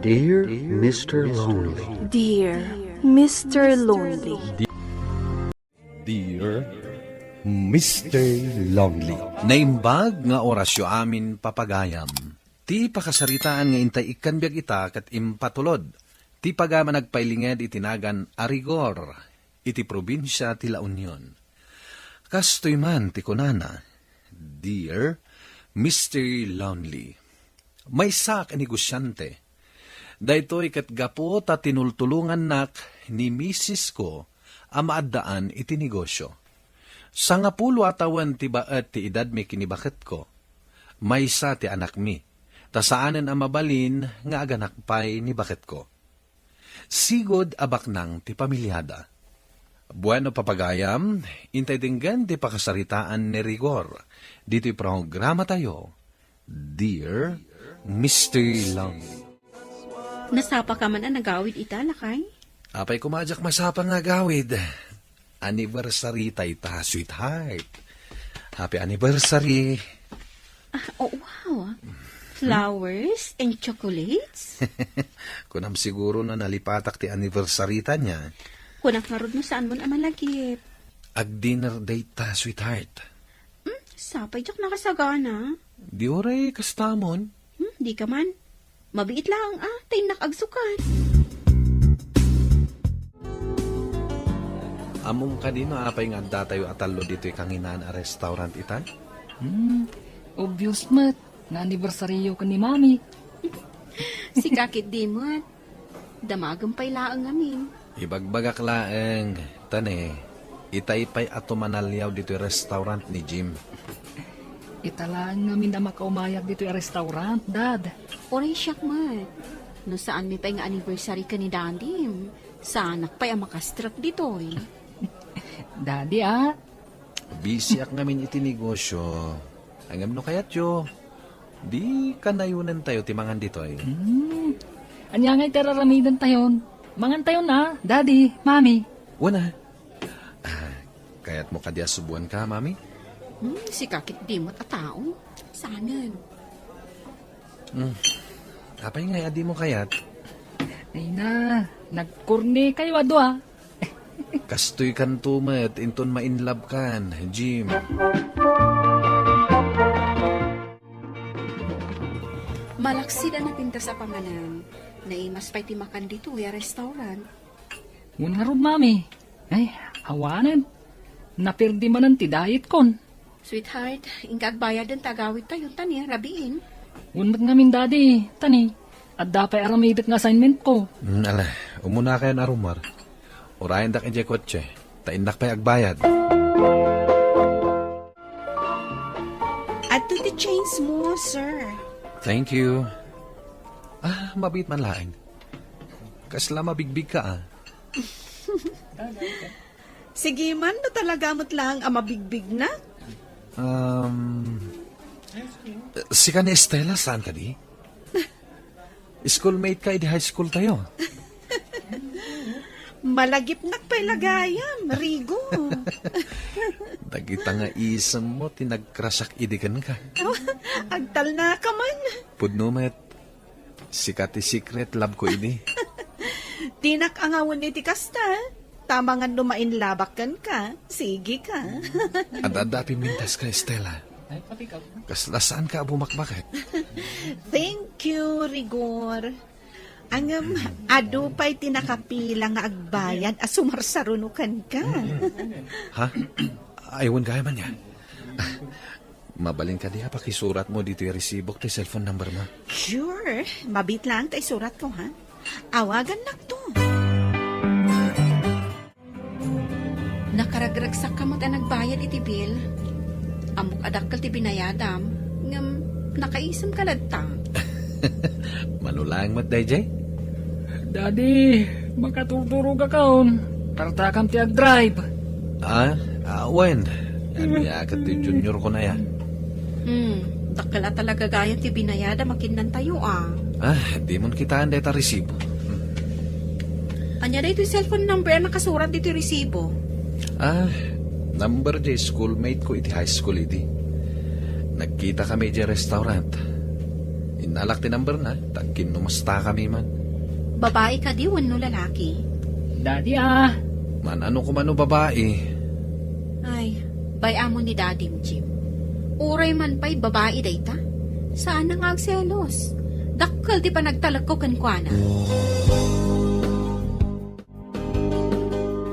Dear Mr. Lonely. Dear Mr. Lonely. Dear Mr. Lonely. Naimbag nga orasyo amin papagayam. Ti pakasaritaan nga intay ikan biag ita kat impatulod. Ti pagama nagpailinged itinagan Arigor, iti probinsya ti La Union. Kastoy man ti kunana, Dear Mr. Lonely. May sak negosyante. Daytoy kat gapo ta tinultulungan nak ni Mrs. ko amaadaan iti negosyo. Sa nga pulo atawan ti baet ti edad mi kinibaket ko. May sa ti anak mi. Ta saanen ang mabalin nga aganak pay ni baket ko. Sigod abak nang ti pamilyada. Bueno papagayam, intay dinggan ti pakasaritaan ni Rigor. Dito'y programa tayo, Dear Mr. Lonely. Nasapa ka man ang nagawid ita, lakay? Apay kumadyak masapang nga gawid. Anniversary tay ta, sweetheart. Happy anniversary. Oh, wow. Flowers and chocolates? Kunam siguro na nalipatak ti anniversary ta niya. Kunak marod mo saan mo na malagip. Ag-dinner date ta, sweetheart. Sapay jak nakasagana. Di oray kastamon. Di ka man. Mabiit lang tayo nakagsukan. Among kanino apay nga datayo atalo dito'y kanginan a restaurant ita? Obvious mat. Na anibersaryo ka ni Mami. Si kakit di mo. Damagang pay laang amin. Ibagbagak laeng, tane, itay pay ato manalyaw dito'y restaurant ni Jim. Italaan namin na makaumayag dito yung restaurant, Dad. Oray siyak mat. No saan mi pay nga anniversary ka ni Dandim. Sanak pay ang makastrak dito eh. Daddy, Busy ak ngamin iti negosyo. Angam no kayat yo. Di kanayunan tayo timangan dito eh. Anya nga'y teraramidan tayon. Mangan tayo na, Daddy, Mami. Una. Kayat mo kadya subuan ka, Mami? Si kakit di mo't atao. Sanan. Apay nga, adi mo kayat. Ay na, nagkurni kayo ado Kastoy kan tumet, inton ma-inlove kan, Jim. Malaksida na pinta sa panganan. Naimas pa'y timakan dito yung restaurant. Muna ron, Mami. Ay, awanan. Napirdi man ang tidayit kon. Sweetheart, ingkag bayad ang tagawid tayo, tani, rabiin. Unmat ngamin, Daddy, tani. At dapay aramidat nga assignment ko. Ala, umuna kayo na rumar. Urayan dak enjay kotse. Taindak pa'y agbayad. At to the chains mo, sir. Thank you. Mabit man laing. Kasla mabigbig ka Sige man, no talaga mo't lang ang mabigbig na. Si ka ni Estela, saan ka di? Schoolmate ka, di high school tayo. Malagip nakpay lagayam, Rigo. Dagita nga isam mo, tinagkrasak idigan ka. Agtal na ka man. Pudnumet, sikati secret love ko ini. Tinak angawon ni tikasta. Tama nga lumain labakan ka. Sige ka. Adadapi mintas ka, Estela. Kasla saan ka bumakbakit? Thank you, Rigor. Angam, ado pa'y tinakapila nga agbayad as sumarsarunukan ka. Ha? Aywan kaya man yan. Mabaling ka diha, pakisurat mo dito yung resibok ti cellphone number mo. Sure, mabit lang tayo surat ko, ha? Awagan na to. Nakaragragsak ka mo't ang nagbayad iti bill. Amok adakkel ti binayadam. Ngam, nakaisam ka ladtang. Manulang mat, Dayjay? Daddy, makatuturo ka kaon. Tartakam ti ag-drive. When? Yakat ti junior ko na yan. Dakkel talaga gayang ti binayada makinan tayo Di mon kitaan deta resibo. Anya da ito yung cellphone number ang nakasurat dito yung resibo. Number di schoolmate ko iti high school iti. Nagkita kami di restaurant. Inalak ti number na, tagkin numasta kami man. Babae ka di, wano lalaki. Daddy Man ano kumano babae. Ay, bayamo ni Daddy Jim. Uray man pa'y babae dayta. Saan nga agselos? Dakkel di pa nagtalag ko kankwana.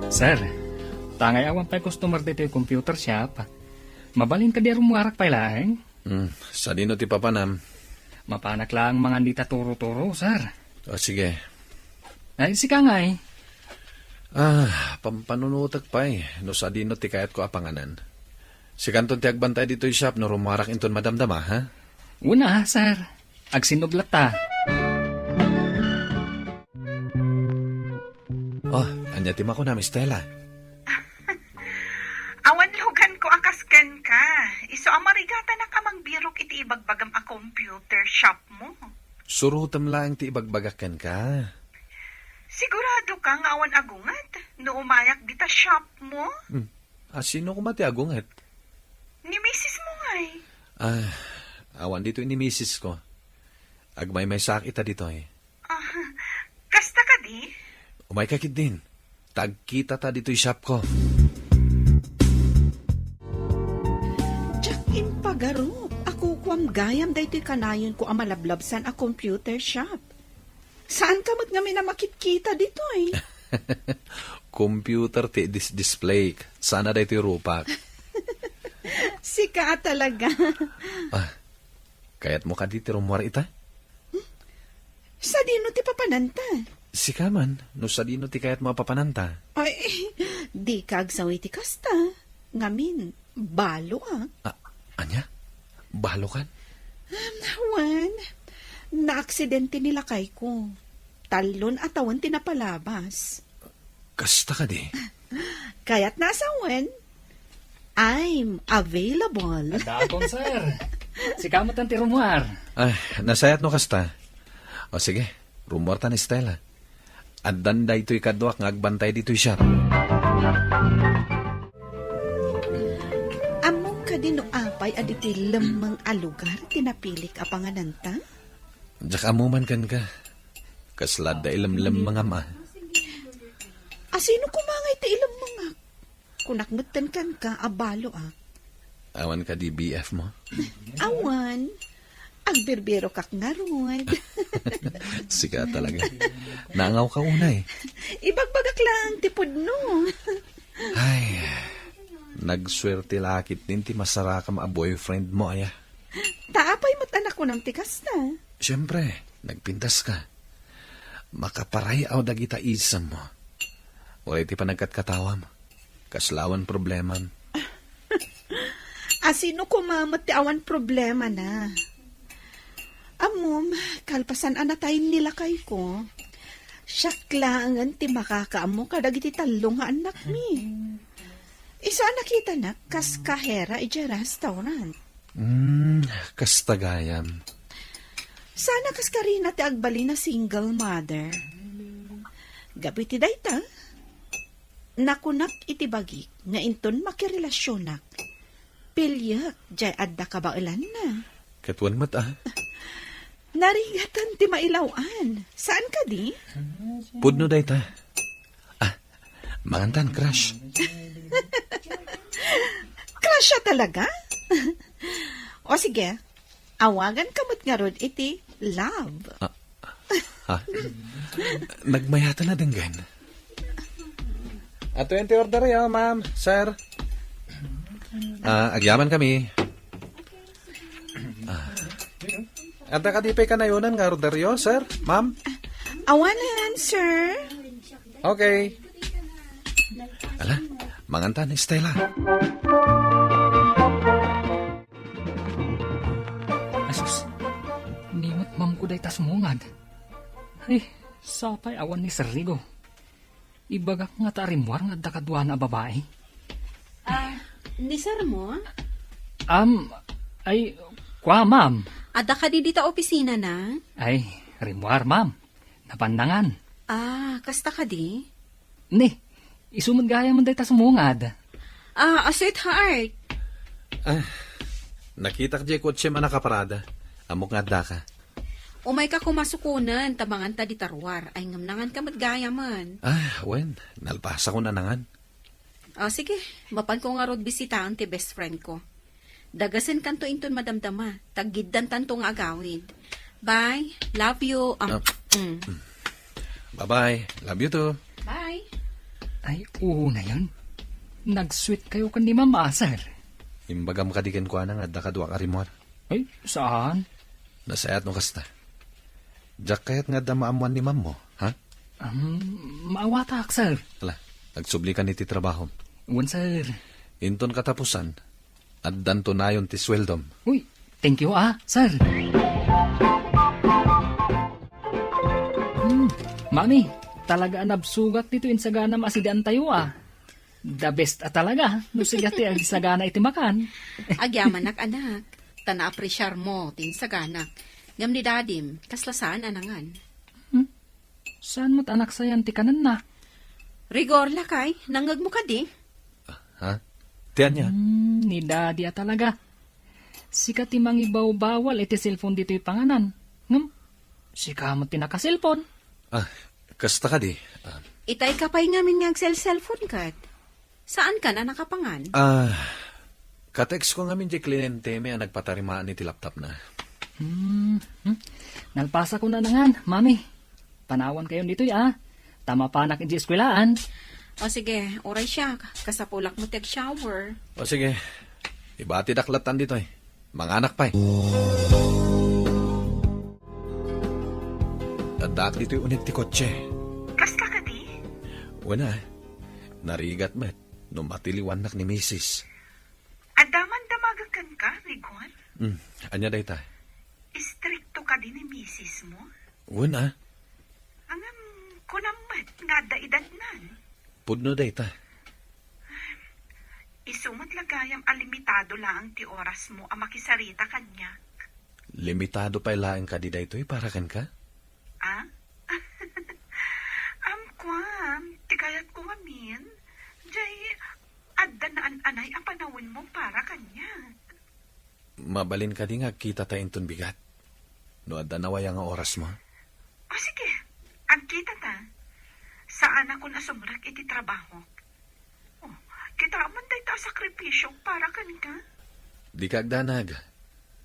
Sir, tangay awan pa'y customer dito yung computer shop. Mabalin ka di rumuarak pa'y laeng. Sa dino ti papanam. Mapanak lang mga nita turo-turo, sir. O sige. Ay, si Kangay. Pampanunutag pa eh. No sa dino ti kayat ko apanganan. Si kanton ti agbantay dito yung shop no rumarak inton madamdama, ha? Una, sir. Agsinublat ta. Oh, anya ti mako na, Miss Stella. Awan lugan ko akasken ka. Iso amarigata na kamang birok iti ibagbagam a computer shop mo. Surutam lang ti ibagbagakan ka. Sigurado ka nga awan agungat no umayak dita shop mo? Sino kumati agunget? Ni misis mo ngay. Awan dito ni misis ko. Agmay may sakit dito eh. Kasta ka di? Umay kakit din. Tagkita ta dito yung shop ko. Jack impagaro. Ako kuam gayam daytoy kanayon ko amalablabsan a computer shop. Saan ka mat nga na makitkita dito eh? Computer ti display. Sana dito yung rupak. Sika talaga. Kaya't mo ka dito rumwar ita? Sa dino ti papananta? Sika man, no sa dino ti kaya't mapapananta. Ay, di kagsawi ti kasta. Ngamin, balo Anya? Balo kan? Nawan, na-aksidente nila kay ko. Talon at awan tinapalabas. Kasta ka di. Kaya't nasawan, I'm available. Daton, sir. Si Kamot ang tirumuar. Ay, nasayat no kasta. O sige, rumor ta ni Stella. At danday to'y kadwak nga agbantay dito'y shop. Among ka din no apay aditi lemang alugar tinapilik a pangananta? Diyak amuman kan ka. Kaslad da ilam-lam mga ma. Asino kumangay ti ilang mga? Kunakmutan kan ka abalo Awan ka di BF mo. Awan, agbirbiro kak ngarod. Sika talaga. Nangaw ka unay. Ibagbagak lang tipod no. Ay, nagswerte lakit din ti masara ka ma boyfriend mo aya. Taapay matanak ko ng tikas na. Siyempre, nagpintas ka. Makaparay aw dagita isam mo. Wala ti pa nagkatkatawam. Kaslawan problemam. Asino kumamat ti awan problema na. Amom, kalpasan anatayin nila kay ko. Syaklangan ti makakaamo kadag iti talong nga anak mi. Isa nakita na kas kahera iti restaurant. Kastagayam. Sana kas karina ti agbali na single mother. Gabi ti dayta. Nakunak iti bagi nga inton makirelasyonak. Pilyak jay adda kabailan na. Katwan mat Narigatan ti mailawan. Saan ka di? Pudno day ta. Mangantan, crush. Crush siya talaga? O sige, awagan kamot nga rod iti love. Nagmayata na denggan. At 20 order yo, ma'am, sir. Agyaman kami. At nakatipay ka na yunan nga order yo, sir, ma'am. Awanan, sir. Okay. Ala, mangantan, Stella. Asus, nimot mam ko day tas mungad. Ay, sapay awan ni Sir Rigo. Ibagak nga tarimwar nga dakadwa na babae. Ni sir mo? Ay, kwa ma'am. Ada ka di dita opisina na? Ay, rimwar ma'am. Napandangan. Kasta ka di? Ni, isumad gaya man day tas mungad. Sweetheart. Nakita ka, Jake, what siya manakaparada. Amok nga da ka. Umay ka kumasukunan, tabangan ta di tarwar. Ay ngamnangan ka matgaya man. Wen, nalpasa ko na nangan. Sige, mapan ko nga rod bisitahan ti best friend ko. Dagasin kanto inton madamdama, taggidan tanto nga agawid. Bye, love you. Bye-bye. Love you too. Bye. Ay, oo na yun. Nag-sweet kayo kan ni Mama Sir. Imbagam kadikin ko anang adda kadwa karimor. Ay, saan? Nasayat no kasta. Diyak kayat nga da maamuan ni mam mo, ha? Maawatak, Sir. Hala, nagsubli ka ni ti trabaho. Uwan, Sir. Inton katapusan, at danto na yun ti sweldom. Uy, thank you, Sir. Mami, talaga nabsugat dito in sagana masidan tayo, The best talaga. No siya ti sagana iti makan. Agyaman anak. Tana-apresyar mo, tinsaganak. Ngam ni dadim, kaslasaan anangan. Saan mo't anak sayan ti kanan na? Rigor lakay, nangag mo ka di. Ha? Tiyan niya? Ni daddy talaga. Sika ti mangibaw-bawal iti cellphone dito panganan. Sika mo ti naka-cellphone. Kasta ka di. Itay ka pa'y ngamin nga cellphone kat. Saan ka na nakapangan? Katext ko nga min di kliyente may nagpatarimaan ni ti laptop na. Nalpasa ko na nangan, Mami. Panawan kayo dito, Tama pa anak iti eskwelaan. Sige, oray siya. Kasapulak mo tag-shower. Sige, ibati daklatan dito Mga anak pa Dadak dito yung unit ti kotse. Kasta ka di? Wala, narigat met, nung matiliwanak ni Mrs. Adaman damagakan ka, Rigon? Anya day ta? Istrikto ka din ni misis mo? Wala, Angam, kunamat nga da edad nan. pudno day ta. Isumot lagayam alimitado lang ti oras mo ang makisarita kanya. Limitado pa ilaang ka di dayto para kan ka? Kwam, tigayat ko ngamin. Jay, adda na anay ang panawin mo para kanya. Mabalin ka di nga kita tayo inton bigat. No adda naway nga oras mo. Sige, agkita ta. Saan ako nasumrak iti trabaho? Kita man day ta sakripisyo para kanka. Di ka agdanag.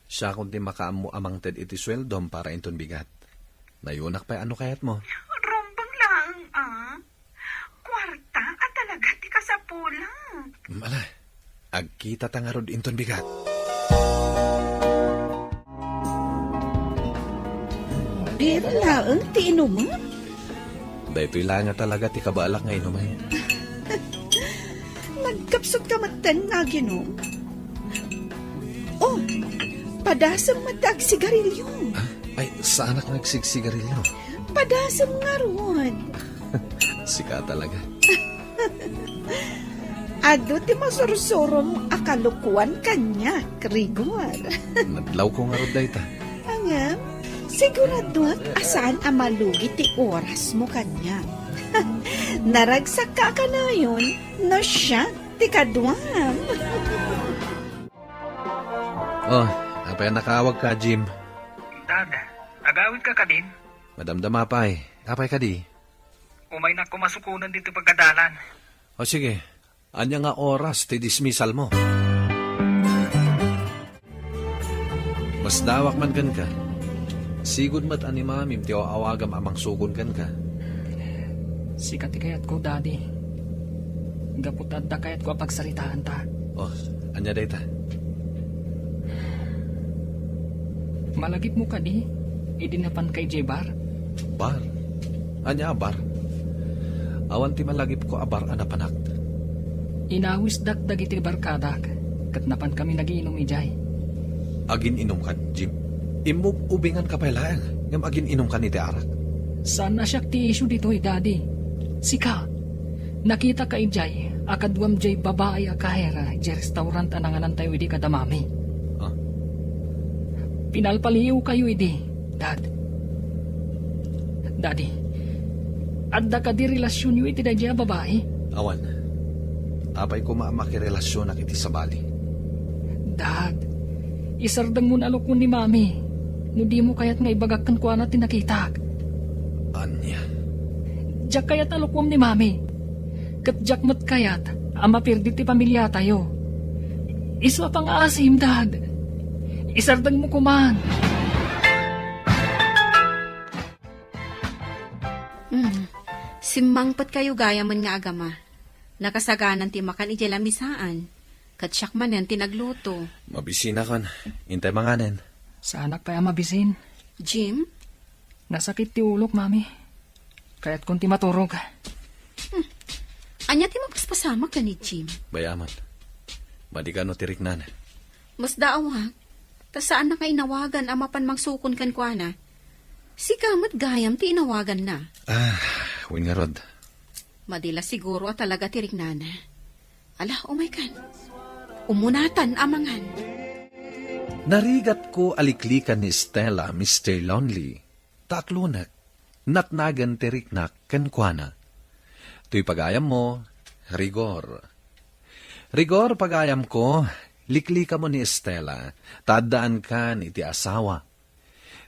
Siya kung di makaamu amang ted iti sweldom para inton bigat. Nayunak pa ano kayat mo? Rombang lang, Kwarta at talaga ti kasapulang. Mala, agkita ta nga rod inton bigat. Pero laang ti inuman. Daytoy lang nga talaga ti kabalak nga inumay. Nagkapsog ka matan nga ginom. Padasam matag sigarilyo. Ay, sa anak nagsigsigarilyo. Padasam nga ron. Sika talaga. Ado ti masursurong akalukuan kanya, Rigor. Nadlaw ko nga rod dayta. Angam, sigurado at asaan ang malugi ti oras mo kanya. Naragsak ka na yun, no siya ti kadwam. Apay nakawag ka, Jim. Dada, agawid ka din. Madamdama pa Apay ka di. Umay na kumasukunan dito pagkadalan. Sige, anya nga oras ti dismissal mo. Mas dawak man kan ka. Sigud mat ani mamim ti awagam amang sukon kan ka. Sikat kayat ko, Daddy. Gapot adda kayat ko pagsaritaan ta. Anya day ta? Malagip mo ka di? Idinapan kay J-Bar? Bar? Anya bar? Awan ti malagip ko abar anapanak. Inawis dakdag iti barkadak. Katnapan kami nagiinom ijay. Agin inom ka, Jim. Ubingan ka pa lang. Ngam agin inom ka ni ti arak. Saan na siya ti issue dito, Daddy? Sika, nakita ka ijay, akadwam jay babae akahera, jay restaurant ananganan tayo idi kadamami. Pinalpaliw kayo idi, Dad. Daddy, adda ka di relasyon yu iti da jay babae? Awan, apay ko maamakirelasyon ak iti sabali. Dad, isardang mo nalukon ni Mami. No di mo kayat nga ibagak kan kuha na tinakita. Anya. Diyak kayat alukwam ni mami. Kat diyak mat kayat, ama pirdi ti pamilya tayo. Iswa pang aasim, dad. Isardag mo kuman. Simmangpat kayo gaya man nga agama. Nakasaganan ti makan iti lamisaan. Kat siyak manen tinagluto. Mabisina kon. Intay manganen. Sa anak pa mabisin. Jim? Nasakit ti ulok, mami. Kaya't kung ti maturog. Anya ti magpaspasama ka ni Jim? Bayaman. Madikano tiriknan. Mas daawag. Ta saan na ka inawagan amapan mangsukon kan kwa na? Si kamat gayam ti inawagan na. Win nga rod. Madila siguro at talaga tiriknana. Ala, kan. Umunatan amangan. Narigat ko aliklikan ni Stella, Mr. Lonely. Taklunak. Natnagan tiriknak kenkwana. Tuy pagayam mo, rigor. Rigor pagayam ko, liklika mo ni Stella. Tadaan ka ni ti asawa.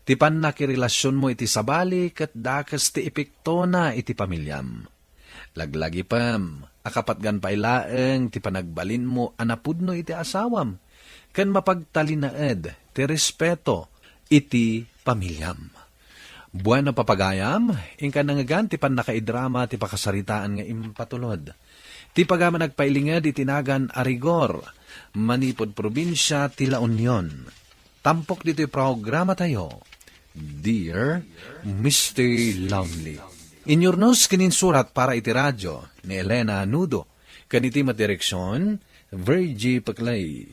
Ti pannakirelasyon mo iti sabali kat dakas ti epekto na iti pamilyam. Laglagi pam, akapatgan pailaeng ti panagbalin mo anapudno iti asawam. Kan mapagtalinaed ti respeto iti pamilyam. Bueno papagayam, ingka nangagan ti pannakaidrama ti pakasaritaan nga impatulod. Ti pagama nagpailinged itinagan a rigor, manipod probinsya ti La Union. Tampok dito programa tayo. Dear Mr. Lonely. Inyurnos kininsurat para iti radyo ni Elena Nudo. Kaniti matireksyon, Virgie Paclay.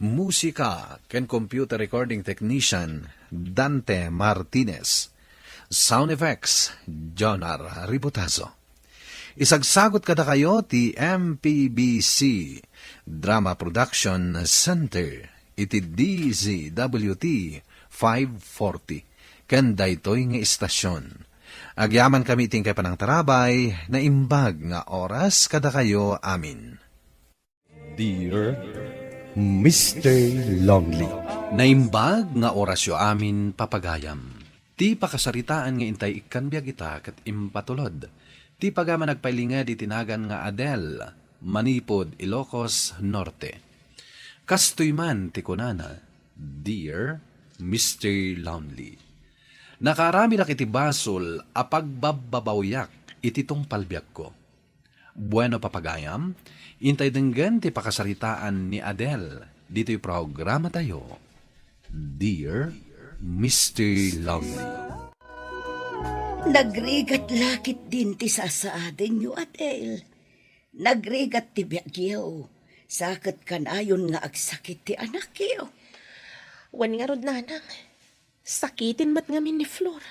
Musika ken computer recording technician, Dante Martinez. Sound effects, Jonar Ribotazo. Isagsagot kada kayo ti MPBC Drama Production Center iti DZWT 540 ken daytoy nga istasyon. Agyaman kami ting kay panang tarabay na imbag nga oras kada kayo amin. Dear Mr. Lonely. Naimbag nga orasyo amin papagayam. Ti pakasaritaan nga intay ikanbiag ita kat impatulod. Ti pagama nagpailinged itinagan nga Adele, Manipod, Ilocos Norte. Kastoy man ti kunana, Dear Mr. Lonely. Nakarami na kiti basol a pagbababawyak ititong palbiyak ko. Bueno papagayam, intay denggan ti pakasaritaan ni Adele. Dito'y programa tayo. Dear Mr. Lonely. Nagrigat lakit din ti sasaaden nyo, Adele. Nagrigat ti biagyaw. Sakit kanayon nga agsakit ti anak yo. Wan nga rod nanang. Sakitin mat ngamin ni Flor.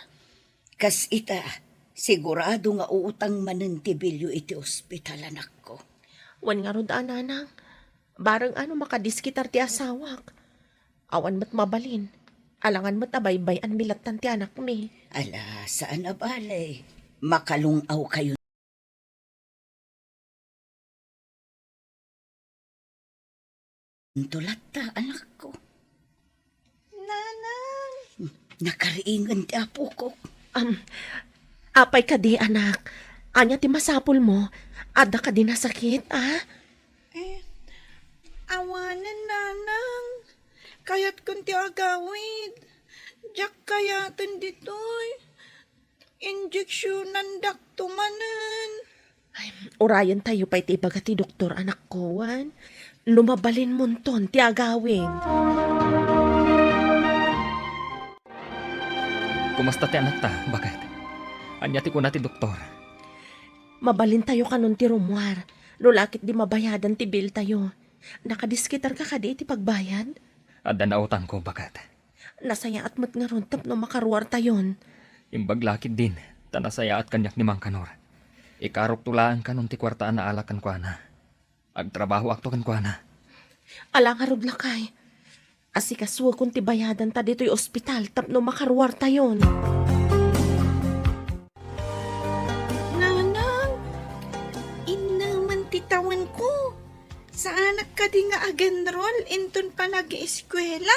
Kas ita, sigurado nga uutang manentibilyo iti ospital anak ko. Wan nga rod nanang. Barang ano makadiskitar ti asawak. Awan mat mabalin. Alangan mat abaybay an milatan ti anak mi. Ala, saan na balay? Makalungaw kayo. Tulat ta, anak ko. Nanang! Nakariingan ti apo ko. Apay ka di anak. Anya ti masapul mo. Ada ka di nasakit, Awanan, nanang. Kaya't kunti agawid. Diyak kayatan ditoy. Injeksyonan daktumanan. Urayan tayo pa iti ibaga ti doktor anak ko, wan. Lumabalin munton ti agawin. Kumusta ti anak ta? Bakit? Anya ti ko na ti doktor. Mabalin tayo kanon ti rumwar. Lulakit di mabayadan ti bill tayo. Nakadiskitar ka kadi iti pagbayad? Adda na utang ko, bakit? Nasaya at mat nga ron tapno makaruar tayon. Imbag lakit din, tanasaya at kanyak ni Mang Kanor. Ikarok tulaan ka nung ti kwartaan na alakan kwa na. Agtrabaho akto kan kwa na. Ala nga rod lakay. Asikaswa kung ti bayadan ta dito'y ospital tapno makaruar tayon. Nanang, inaman titawan ko. Sa anak ka di nga agenrol, inton pa nag-eskwela?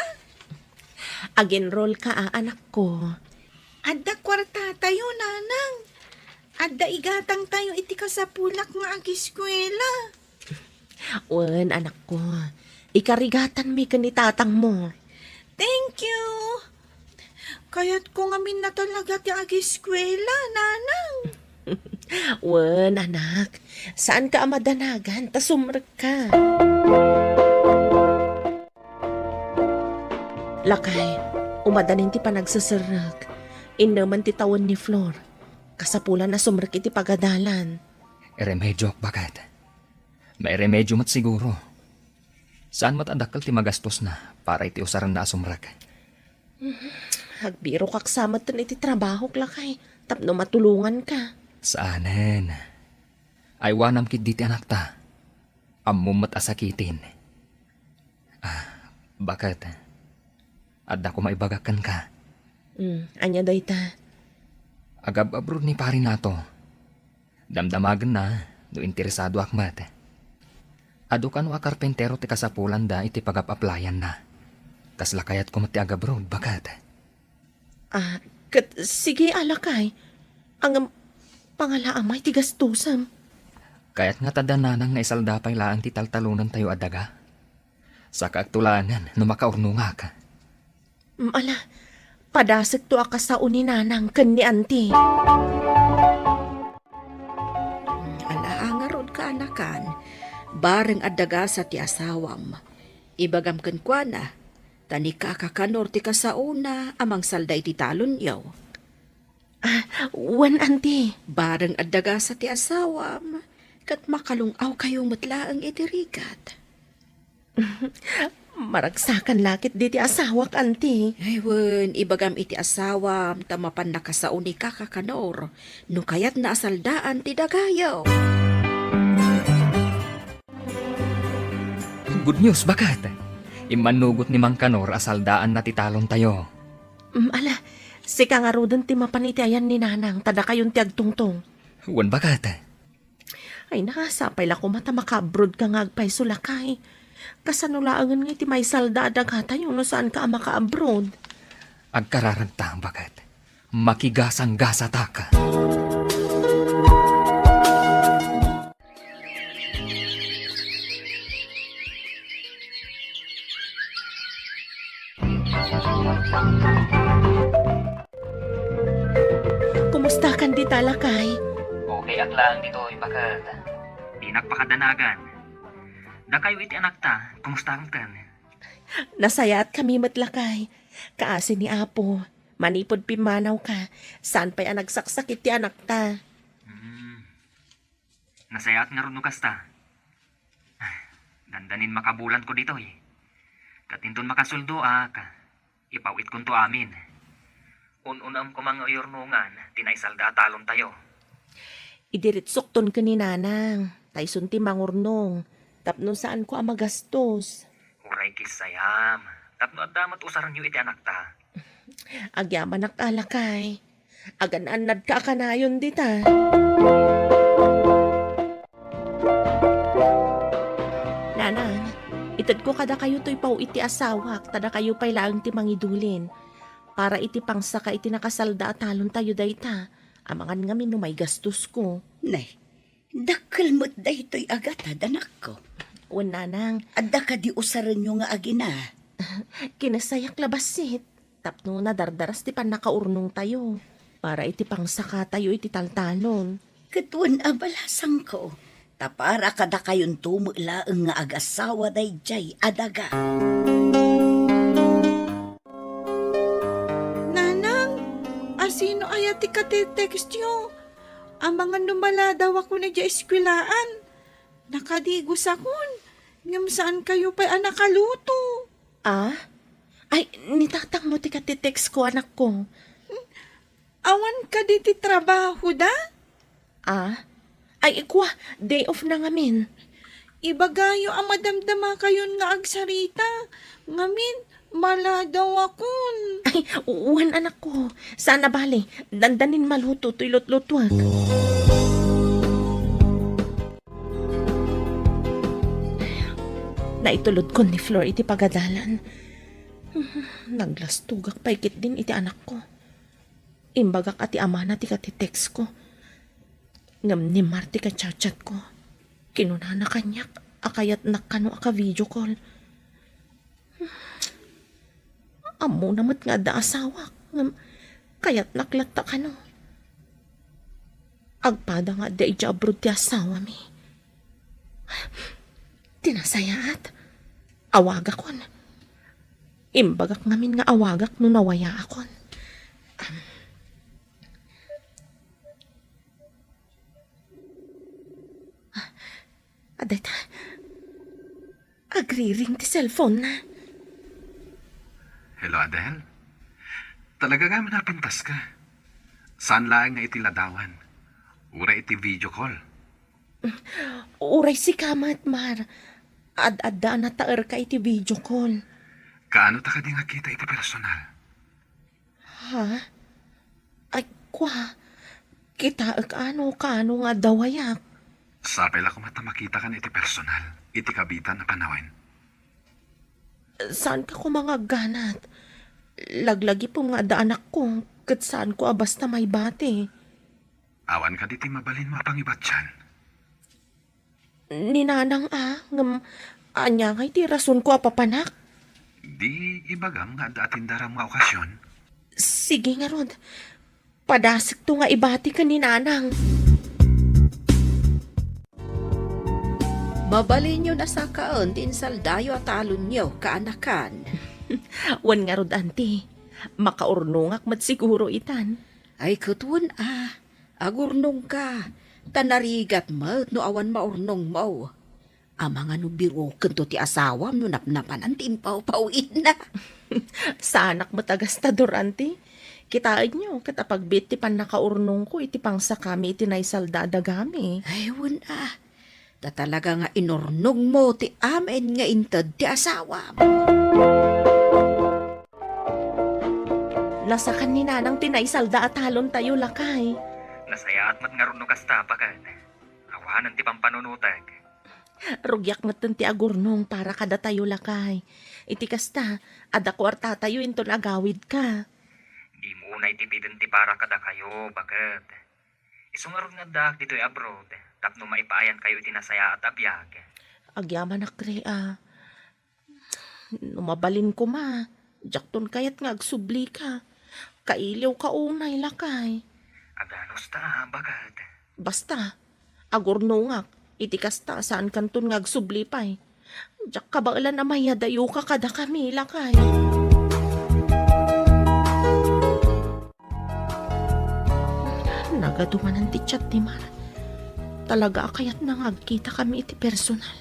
Ag-enroll ka, anak ko. Adda kwarta tayo, nanang. Adda igatang tayo iti kasapulak nga agiskwela. Wen, anak ko. Ikarigatan mi kanitatang mo. Thank you. Kaya't ko ngamin na talaga ti agiskwela, nanang. Wen, anak. Saan ka amadanagan? Tasumrag ka. Lakay, umadanin ti panagsasarag. Inaman ti tawon ni Flor. Kasapulan na sumrag iti pagadalan. Remedyo bakit? May remedyo mat siguro. Saan mat adakal ti magastos na para iti usaran na asumrag? Hagbiro kaksamat tan iti trabaho, Lakay. Tapno matulungan ka. Saanen? Ay wanam kit diti anak ta. Ammum mat asakitin. Bakit? Adda ko maibagakan ka. Anya dayta. Agab-abroad ni pari nato. Damdamagan na, no interesado akmat. Ado ka no a karpentero ti kasapulan da iti pagap-aplayan na. Kasla kayat ko mati agabroad, bakat? Sige, Alakay. Ang pangalaamay ti gastusam. Kaya't nga tadananang na isaldapay laang ti taltalunan tayo adaga. Sa kaagtulanan, no makaurnunga ka. Ala, padasag to aka sa uninanang ken ni auntie. Alaangarod ka anakan, bareng addaga sa ti asawam. Ibagam ken kuana, tani ka kakanor ti kasauna amang salday ti talon yaw. Wan, auntie. Bareng addaga sa ti asawam, kat makalungaw kayo matlaang itirikat. Maragsakan lakit di ti asawak, auntie. Ay wen, ibagam iti asawam, tamapan na kasauni ka kakanor, no kayat na asaldaan ti dagayaw. Good news, bakat? Imanugot ni Mang Kanor asaldaan na titalon tayo. Ala, si kangarudan ti mapanitiayan ni nanang, tada kayon ti agtungtong. Wan, bakat? Ay nakasapay la ko mata makabrod ka nga agpay sulakay. Kasanulaangan nga iti may salda adagata yun no saan ka maka-abroad. Agkararagtang, bakat? Makigasang gasa taka. Kumusta kan di talakay? Okay at lang dito, bakat? Di nagpakadanagan. Da kayo iti anak ta, kumusta ang tan? Nasaya at kami matlakay. Kaasi ni Apo. Manipod pimanaw ka. Saan pa'y nagsaksak iti anak ta? Nasayat nga rin kasta. Dandanin makabulan ko dito eh. Katinton makasuldo ka. Ipawit kun to amin. Ununam ko mga uyornungan, tinaisalda talon tayo. Idiritsok ton ka ni nanang. Taysun ti mangurnong. Tapno saan ko ang magastos. Uray kisayam. Tapno at damat usaran nyo iti anak ta. Agyaman nakalakay. Agan-anad ka kanayon dita. Nanang, itad ko kada kayo to'y pau iti asawak, tada kayo pa'y laang ti mangidulin. Para iti pangsaka iti nakasalda at talon tayo dayta. Amangan nga may gastos ko. Nay, dakkel mo't daytoy agata danak ko. O nanang, Adda ka di usaran nyo nga agina. kinasayak labasit. Tapno na dardaras ti pan nakaurnong tayo. Para iti pangsaka tayo iti taltalon. Katuan abalasang ko. Tapara kada kayon tumulaang nga agasawa dayjay adaga. Nanang, asino ayat ti kate-text yo? Ang mga numala daw ako na dya eskwilaan. Nakadigos akon. Ngam saan kayo pa'y anakaluto? Ay, nitatang mo ti katitext ko, anak ko. Awan ka di ti trabaho da? Ay, ikwa, day off na ngamin. Ibagayo ang madamdama kayon nga agsarita. Ngamin, mala daw akon. Ay, uwan anak ko. Sana bali, dandanin maluto to'y lutlutuan. Naitulod ko ni Flor iti pagadalan. Naglastugak paikit din iti anak ko. Imbagak ati ama na ti text ko. Ngam ni Marti ka chat ko. Kinunana kanyak, akayat nakano aka video call. Amo namat nga da asawak. Ngam, kayat naklata ka no. Agpada nga da ija abroad ti asawa mi. Tinasayaat. Awagak kon. Imbagak ngamin nga awagak no nawaya akon. Aday ta. Agri-ring ti cellphone na. Hello, Adele? Talaga nga manapintas ka. Saan lang nga iti ladawan? Ura iti video call. Uray si kamat, Mar. Ad-adda na taer ka iti video call. Kaano ta ka di nga kita iti personal? Ha? Ay, kwa. Kita kaano nga dawayak. Sapay la kumata makita ka na iti personal. Iti kabitan na panawin. Saan ka ko mga ganat? Laglagi po nga da anak ko. Kat saan ko basta may bate. Awan ka diti mabalin mo pangibat yan. Ninanang ngam, anya nga iti rason ko papanak. Di ibagam nga dating darang mga okasyon. Sige nga Rod. Padasik to nga ibati ka ni Nanang. Mabalin nyo na sa kaon din saldayo at alon nyo, kaanakan. Wan nga Rod, auntie. Makaurnungak mat siguro itan. Ay kutun agurnong ka. Tanarigat mo, no awan maurnong mo. Amang ano biro kanto ti asawam no napnapan ang timpaw-pawin na. Sa anak matagastador, auntie. Kitain nyo, katapagbit ti pan nakaurnong ko, iti pangsa kami, iti naisal dadagami. Ay wala. Talaga nga inurnong mo ti amen nga intad ti asawam. Nasakan ni Nanang tinaisalda at halon tayo lakay. Nasayaat mat nga runo kastapakan. Awanan ti pampanunutag. Rugyak matan ti agurnong para kada tayo lakay. Iti kasta, ada kwarta tayo inton agawid ka. Di mo unay tipidin ti para kada kayo, bakit? Isungarod nga dak dito'y abroad. Tapno maipayan kayo itinasaya at abiyag. Agyaman akre Numabalin ko ma. Jakton kayat nga agsubli ka. Kailiw ka unay lakay. Aganos ta, bakit? Basta, agurnongak. Iti kasta saan kanton nga agsubli pay. Jak kabailan na mayadayo ka kada kami lakay. Nagadumanan ti chat ni Mar. Talaga kayat nangagkita kami iti personal.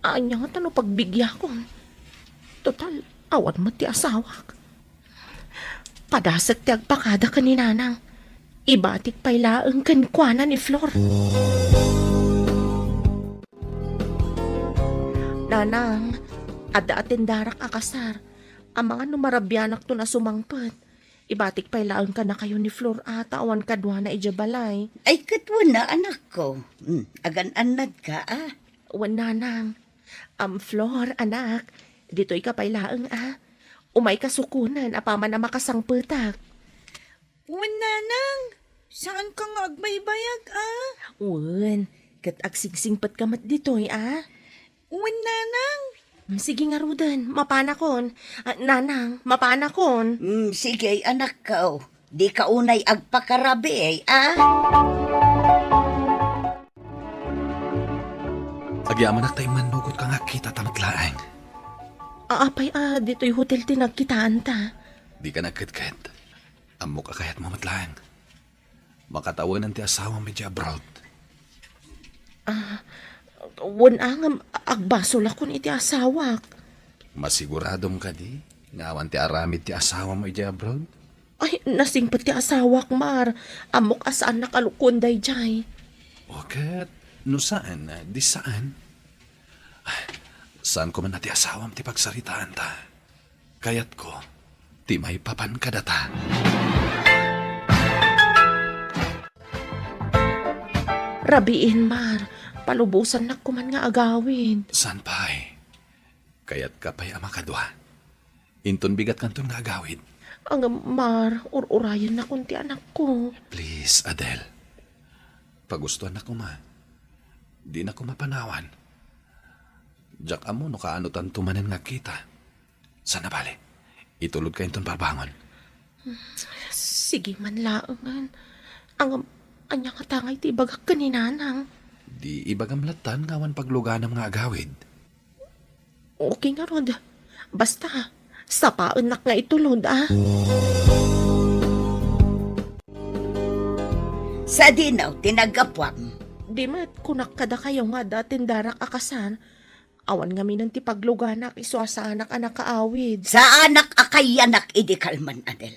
Anya nga tano pagbigya ko. Total, awan mo ti asawak. Padasag ti agpakada ka ni Nanang. Ibatik pailaang kankwana ni Flor. Nanang, ada atendarak akasar. Ang mga numarabyanak to na sumangpet. Ibatik pailaang ka na kayo ni Flor ata awan kadwa na ijabalay. Ay katwan na anak ko. Agan-anad ka Wan Nanang. Flor, anak. Dito'y kapailaang Umay kasukunan apaman na makasangpetak. Wan Nanang, saan ka nga agbaybayag Wan, kat agsingsingpat kamat dito'y Wan Nanang. Sige nga Rudan, mapanakon. Nanang, mapanakon. Sige anak ko. Di ka unay agpakarabi Agyaman na tayo manugot ka nga kita tamatlaang. Apay dito'y hotel tinagkitaan ta. Di ka nagkit-kit. Amo ka kayat mo matlaang. Makatawan ti asawa mo di abroad. Wan angam agbasol akon iti asawak. Masiguradom ka di? Ngawan ti aramid ti asawa mo di abroad? Ay, nasingpat ti asawak, Mar. Amok asaan nakalukunday jay. Bakit? No saan? Di saan? Saan ko man na ti asawam ti pagsaritaan ta? Kayat ko, ti may papan kadata. Rabiin, Mar. Palubusan na kuman nga agawin. San pa'y? Kayat ka pa'y amakadwa. Inton bigat kanton nga agawid. Ang urayan na kunti anak ko. Please, Adele. Pagustuhan na ko ma. Di na ko mapanawan. Jak amo no kaano tan tumanen nga kita. Sana bali. Itulod ka inton parbangon. Sige man laangan. Anya nga tangay ti bagak kaninanang. Di ibagamlatan ngawan pagluganam nga agawid. Okay nga rod. Basta, sapaan nak nga itulod Sa dinaw, tinagapwam. Di mat kunak kada kayo nga datin darak akasan. Awan nga minang ti pagluganak iswa sa anak-anak kaawid. Sa anak akayanak idi kalman, Adel.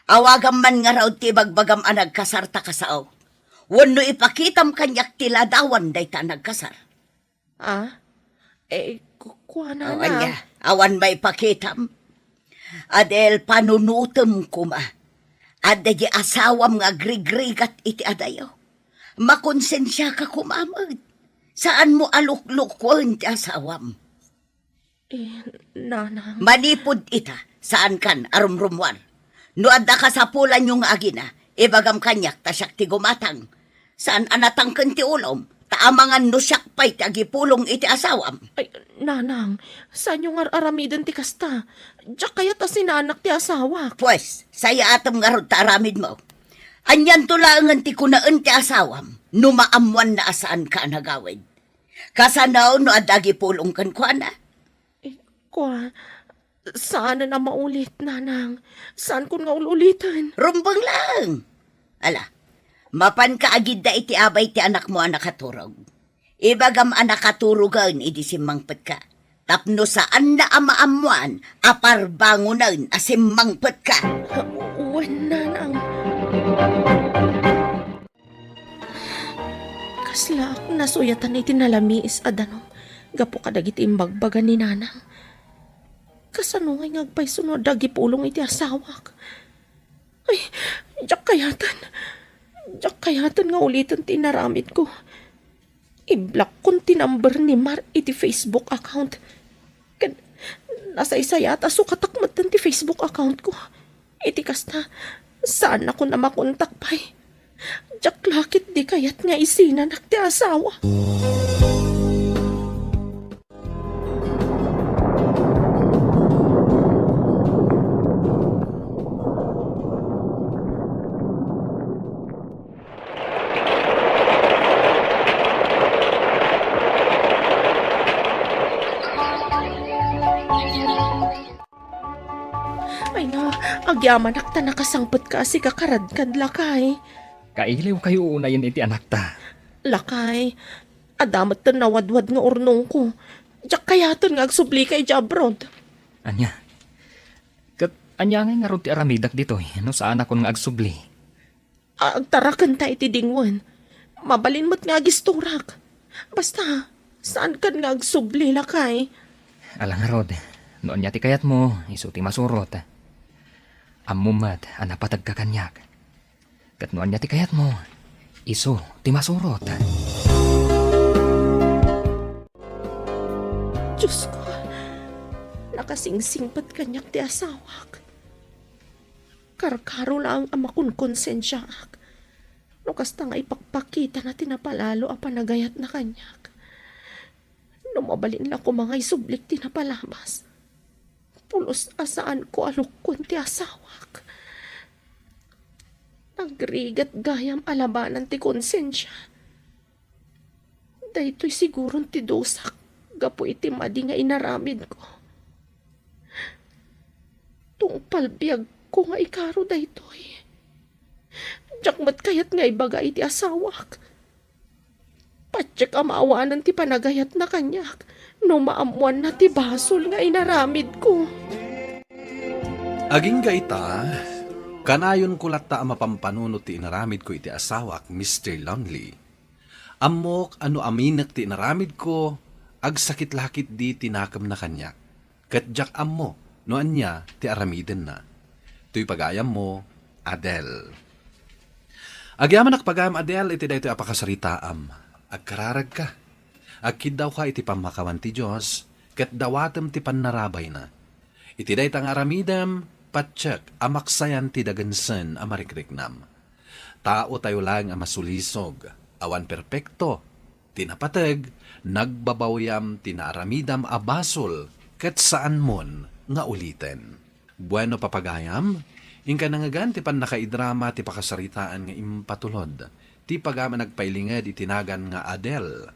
Awagam man nga raw ti bagbagam anag kasar ta kasao. Wano ipakitam kanyak tila dawan day ta nagkasar. Kuha na Awan niya, awan may pakitam. Adel, panunutem kuma. Ada di asawam nga grigrigat iti adayo. Makonsensya ka kumamad. Saan mo aluklukwan ti asawam? Nanang. Manipod ita, saan kan arumrumwan. No adda ka sa pulan yung agina, ibagam kanyak tasyak ti gumatang. Saan anatang ti ulom, taamangan no siyak pa'y tagipulong iti asawam. Ay, nanang, saan yung aramidan ti kasta? Diyak kaya ta sinanak ti asawa. Pues, saya atam nga rod taramid mo. Anyan tulangan ti kunaan ti asawam, no maamuan na asaan ka nagawid. Kasanaw no adagi pulong kan kwa na. Saan na maulit, nanang? Saan ko nga ululitan? Rumbang lang. Ala, mapan ka agid da iti abay ti anak mo anak katurog. Ibagam anak katurogan idi simmangpet ka. Tapno saan na amaamuan, apar bangunan asimmangpet ka. Uwan, nanang. Kasla, nasuyatan iti nalamiis adanong. Gapo kadagit imbagbagan ni nanang. Kasano ngay ngagpay sunod dagi pulong iti asawak. Ay, diyak kayatan nga ulitan tinaramid ko. I-block kong tinumber ni Mar iti Facebook account. Nasa isa yata sukatakmatan ti Facebook account ko. Iti kasta, saan ako na makontak pa'y? Diyak lakit di kayat nga isinanak ti asawa. Ay na, agyaman akta nakasangpot ka si kakaradkad lakay. Kailiw kayo unayin iti anak ta. Lakay, adamat ta nawadwad nga urnong ko. Diyak kayaton nga agsubli kay Jabrod. Anya? Kat anya nga ron ti aramidak dito no saan ako nga agsubli. Agtarakan ta iti dingwan. Mabalin mo't nga gisturak. Basta, saan kan nga agsubli lakay? Alang nga rod, noon niya ti kayat mo, iso ti masurot. Amumat, anapatag ka kanyak. Kat noon niya ti kayat mo, iso ti masurot. Diyos ko, nakasingsingpat kanyak ti asawak. Karkaro lang ang makunkonsensyaak. No kasta nga ipakpakita na tinapalalo ang panagayat na kanyak. No mabalin lang ko mga isublik tinapalabas. Pulos asaan ko alukon ti asawak. Nagrigat gayam alabanan ti konsensya. Daytoy siguron ti dosak. Gapo iti madi nga inaramid ko. Tungpalbiag ko nga ikaro daytoy. Jakmat kayat nga ibaga iti asawak. Patsyak amaawanan ti panagayat na kanyak. No maamuan na ti basol nga inaramid ko. Aging gaita, kanayon kulat ta mapampanuno ti inaramid ko iti asawak, Mr. Longley. Amok ano aminak ti inaramid ko, agsakit lakit di tinakam na kanyak. Katjak ammo, no anya ti aramiden na. Tuy pagayam mo, Adele. Agyaman pagayam Adele, iti daytoy apakasaritaam. Agkararag ka. Agkid daw ka iti pamakawan ti Diyos, kat dawatem ti panarabay na. Iti daytang aramidam, patsak, amaksayan ti dagansen amarikriknam. Tao tayo lang ang masulisog, awan perpekto, tinapatag, nagbabawyam tinaaramidam abasol, kat saan mon nga uliten. Bueno papagayam, ingka nangagan ti pan nakaidrama ti pakasaritaan nga impatulod, ti pagama nagpailinged itinagan nga Adel,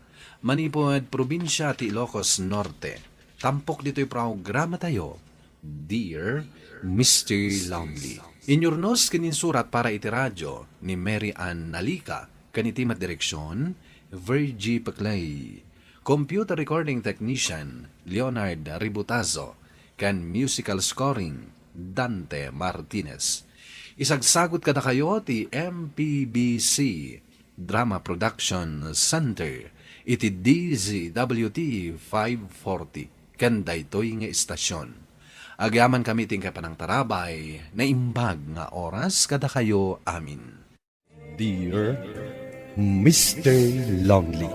manipod probinsya ti Ilocos Norte. Tampok dito'y programa tayo, Dear Mr. Lonely. Inyornos kininsurat para iti radyo ni Mary Ann Nalica, kanitimat direksyon, Virgie Paclay. Computer recording technician, Leonard Ributazo, kan musical scoring, Dante Martinez. Isagsagot kada kayo ti MPBC Drama Production Center, iti DZWT 540, kan daytoy nga istasyon. Agyaman kami ting kapanang tarabay, na imbag nga oras kada kayo amin. Dear Mr. Lonely.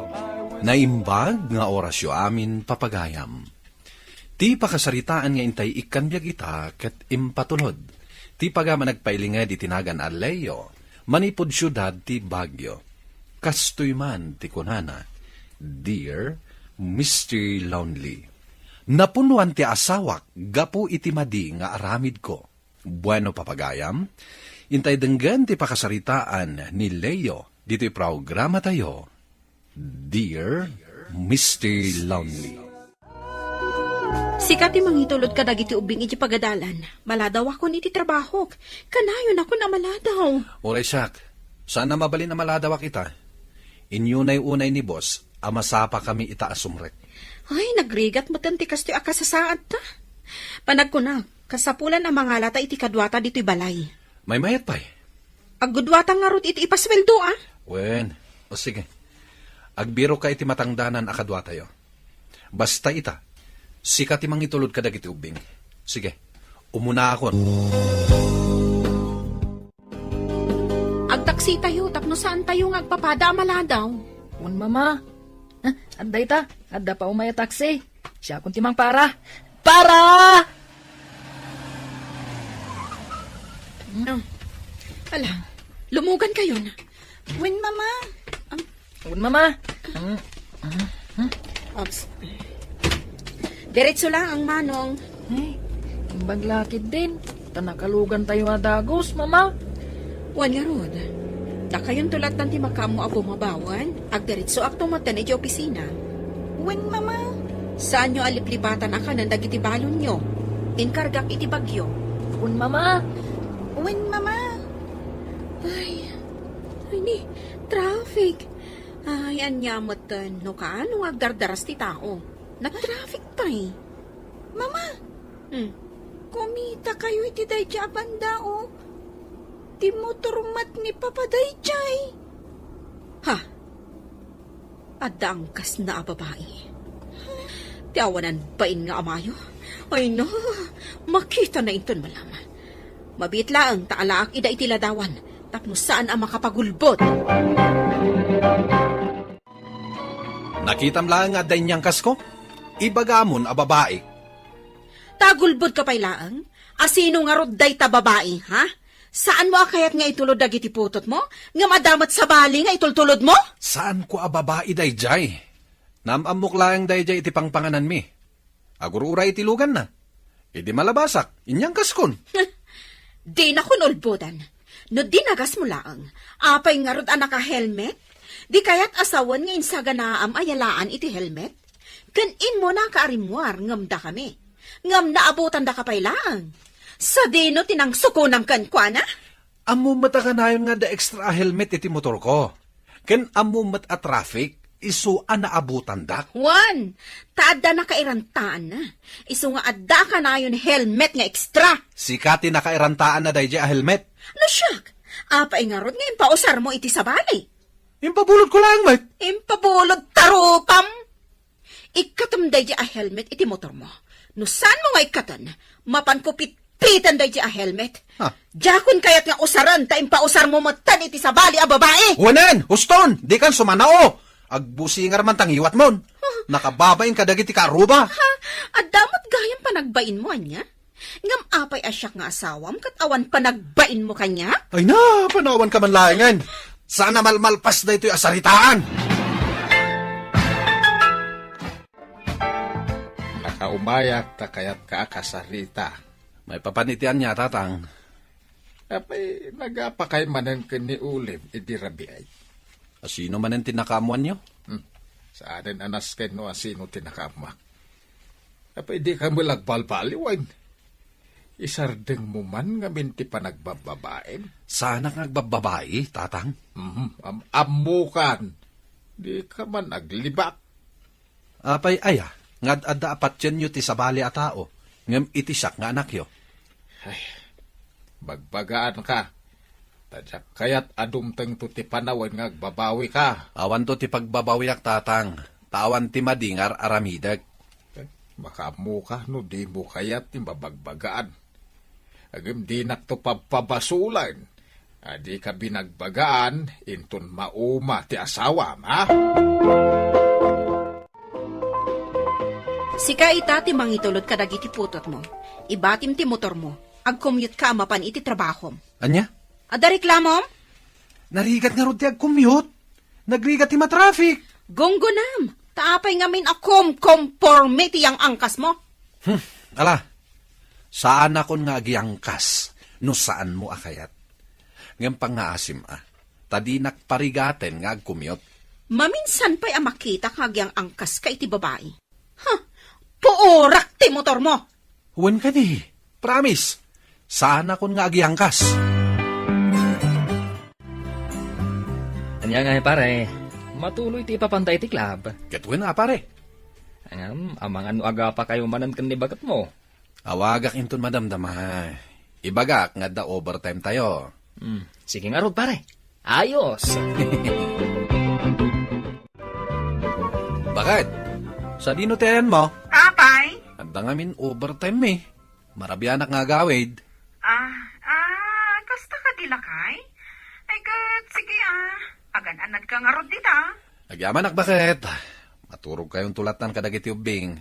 Naimbag nga orasyo amin papagayam. Ti pakasaritaan nga intay ikanbyag ita ket impatulod. Ti pagama nagpailinged itinagan Aleyo, manipod syudad ti Baguio. Kastoy man ti kunana, Dear Mr. Lonely. Napunuan ti asawak, gapu iti madi nga aramid ko. Bueno papagayam, intay denggan ti pakasaritaan ni Leo, dito'y programa tayo, Dear Mr. Lonely. Sikat ti mangitulod ka dagiti ubing iti pagadalan. Maladaw ako ni iti trabaho. Kanayon ako na maladaw. Oray siyak, saan na mabalin na maladawa kita? Inyunay-unay ni boss, amasapa kami ita asumrek. Ay, nagrigat mo tanti kasto akasasaad ta. Panag ko na, kasapulan ang mga lata iti kadwata dito'y balay. May mayat pa eh. Agudwata nga rot iti ipasweldo ah. Wen, o sige. Agbiro ka iti matangdanan akadwa tayo. Basta ita, sikat imang itulod ka dagiti ubing. Sige, umuna ako. Agtaksi tayo, tapno saan tayo nga agpapada maladaw. Un mama. Anday ta, adda pa umaya taksi. Siya kung timang para. Para! Ala, lumugan kayo na. Wen, mama. Un mama. Ops. Diretso lang ang manong. Ay, imbag lakid din. Tanakalugan tayo adagos, mama. Wan nga rod. Da kayon tulat ng timakamu a bumabawan. Agdiretso akto matan iti opisina. Wen, mama. Saan nyo aliplipatan ka ng dagiti balon nyo? Inkargak iti bagyo. Un mama. Wen, mama. Ay ni, traffic. Ay, anyamatan. No kaano agdardaras ti tao. Nag-traffic pa eh. Mama, kumita kayo iti dayja banda o. Ti motor mat ni papaday jay. Ha? Adangkas na babae. Tiawanan bain nga amayo. Ay no, makita na inton malaman. Mabit lang taalaak ida itiladawan. Tapno saan ang makapagulbot? Nakitam lang nga danyang kasko? Ibagamon a babae. Tagulbot ka pailaang? Asino nga rodday ta babae, ha? Saan mo akayat nga itulod dagiti putot mo? Nga madamat sa bali nga itultulod mo? Saan ko a babae dayjay? Namamok lang dayjay iti pangpanganan mi. Agurura iti lugan na. Idi malabasak, inyang kaskon. Di na kunulbodan. No dinagas mo laang, apay nga rod anak helmet? Di kaya't asawan nga insaga na ayalaan iti helmet? Kanin mo na kaarimwar, ngam da kami. Ngam naabutan da kapay laang. Sa dino tinang sukunang kankwana? Amo matakanayon nga da extra helmet iti motor ko. Ken amo mat a traffic, isu a naabutan dak. Juan, taadda na kairantaan na. Isu nga adda ka na yun helmet nga extra. Sikati nakairantaan na dayjay a helmet. No siyak, apay nga rod nga impausar mo iti sabali. Impabulot ko lang, mate. Impabulod tarupam. Ikatam dayjay a helmet iti motor mo. No saan mo nga ikatan, mapankupit-pitan dayjay a helmet. Ha? Jakon kayat nga usaran, ta impausar mo matan iti sabali a babae. Wanan, huston, di kan sumanao. Agbusingar man tangiwat mon. Nakababain ka dagiti karuba. Ha, adamot gayang panagbain mo anya. Ngam apay asyak nga asawam, kat awan panagbain mo kanya? Ay na, panawan ka man laingan. Sana malmalpas na ito'y asaritaan. Nakaumayak ta kaya't kaakasarita. May papanitian niya, tatang. Apay, nagapakay manan ka ni Ulim, idirabi ay. Sino man ang tinakamuan niyo? Sa anin anas kay no asino tinakamak. Apay, di ka mo lagbalbaliwan. Isardeng mo man nga minti pa nagbababaen. Sana nagbababae, tatang. Amukan. Di ka man naglibak. Apay aya, ngad adda apat yan nyo ti sabali a tao. Ngam itisak nga anak yo. Ay, bagbagaan ka. Tadyak kayat adumteng to ti panawan nga agbabawi ka. Awan to ti pagbabawiak, tatang. Tawan ti madingar aramidag. Makamu ka no di mo kayat ti babagbagaan. Agam di nakto pabasulan. Adi ka binagbagaan, inton mauma ti asawa, ha? Sika ita ti mangitulod ka dagiti putot mo. Ibatim ti motor mo. Ag-commute ka mapan iti trabahom. Anya? Ada reklamom? Narigat nga ro ti ag-commute. Nagrigat ti matraffic. Gonggonam. Taapay ngamin akom conformity ang angkas mo. Ala, saan akon nga agiangkas? No saan mo akayat? Ngam pangaasim tadi nakparigaten nga ag-commute. Maminsan pa'y makita kag yang angkas ka iti babae. Puorak ti motor mo. Huwag ka ni. Promise. Saan akon nga agiangkas? Anya nga pare, matuloy ti papantay ti club. Katwin na pare. Amang ano aga pa kayo manan kan ni bagat mo. Awagak inton madamdama. Ibagak nga da overtime tayo. Sige nga rod pare. Ayos. Bakit? Sa dino tiyan mo? Apay? Anda nga min overtime eh. Marabianak nga gawid. Kasta ka dilakay? Ay, kat, sige Agan-anad ka nga rod dita. Agyamanak bakit? Maturog kayong tulatan kadagiti ubing.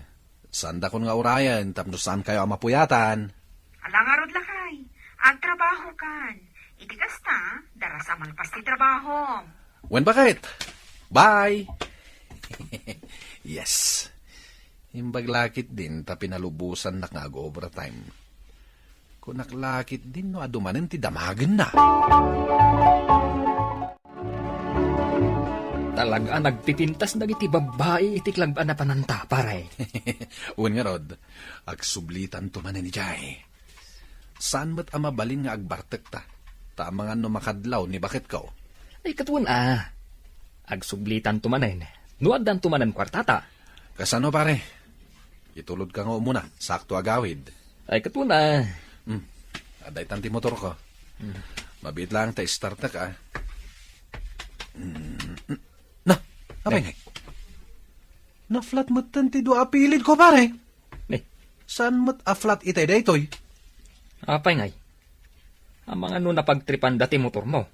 Sanda kon nga urayan, tapno saan kayo ang mapuyatan. Ala nga rod lakay. Agtrabaho kan. Iti kasta, darasa malpas ti trabaho. Wen bakit? Bye! Yes. Imbaglakit din ta pinalubusan na nga overtime. Kung naklakit din no adumanin ti damagan na. Talaga nagpipintas nagiti babae iti klagban na pananta pare. Uwan nga rod, agsublitan to man ni Jai. Saan ba't amabalin nga agbartek ta? Tamangan no makadlaw ni bakit ko? Ay katuan agsublitan tumanen. Nuadan tumanen kwartata. Kasano pare? Itulod ka nga muna, sakto agawid. Ay katuan Aday tanti motor ko. Mabit lang ta start na ka. Na, apay ngay. Na-flat mo't tanti do apilid ko pare. Saan mo't a-flat itay daytoy? Apay ngay. Ang mga napagtripan dati motor mo.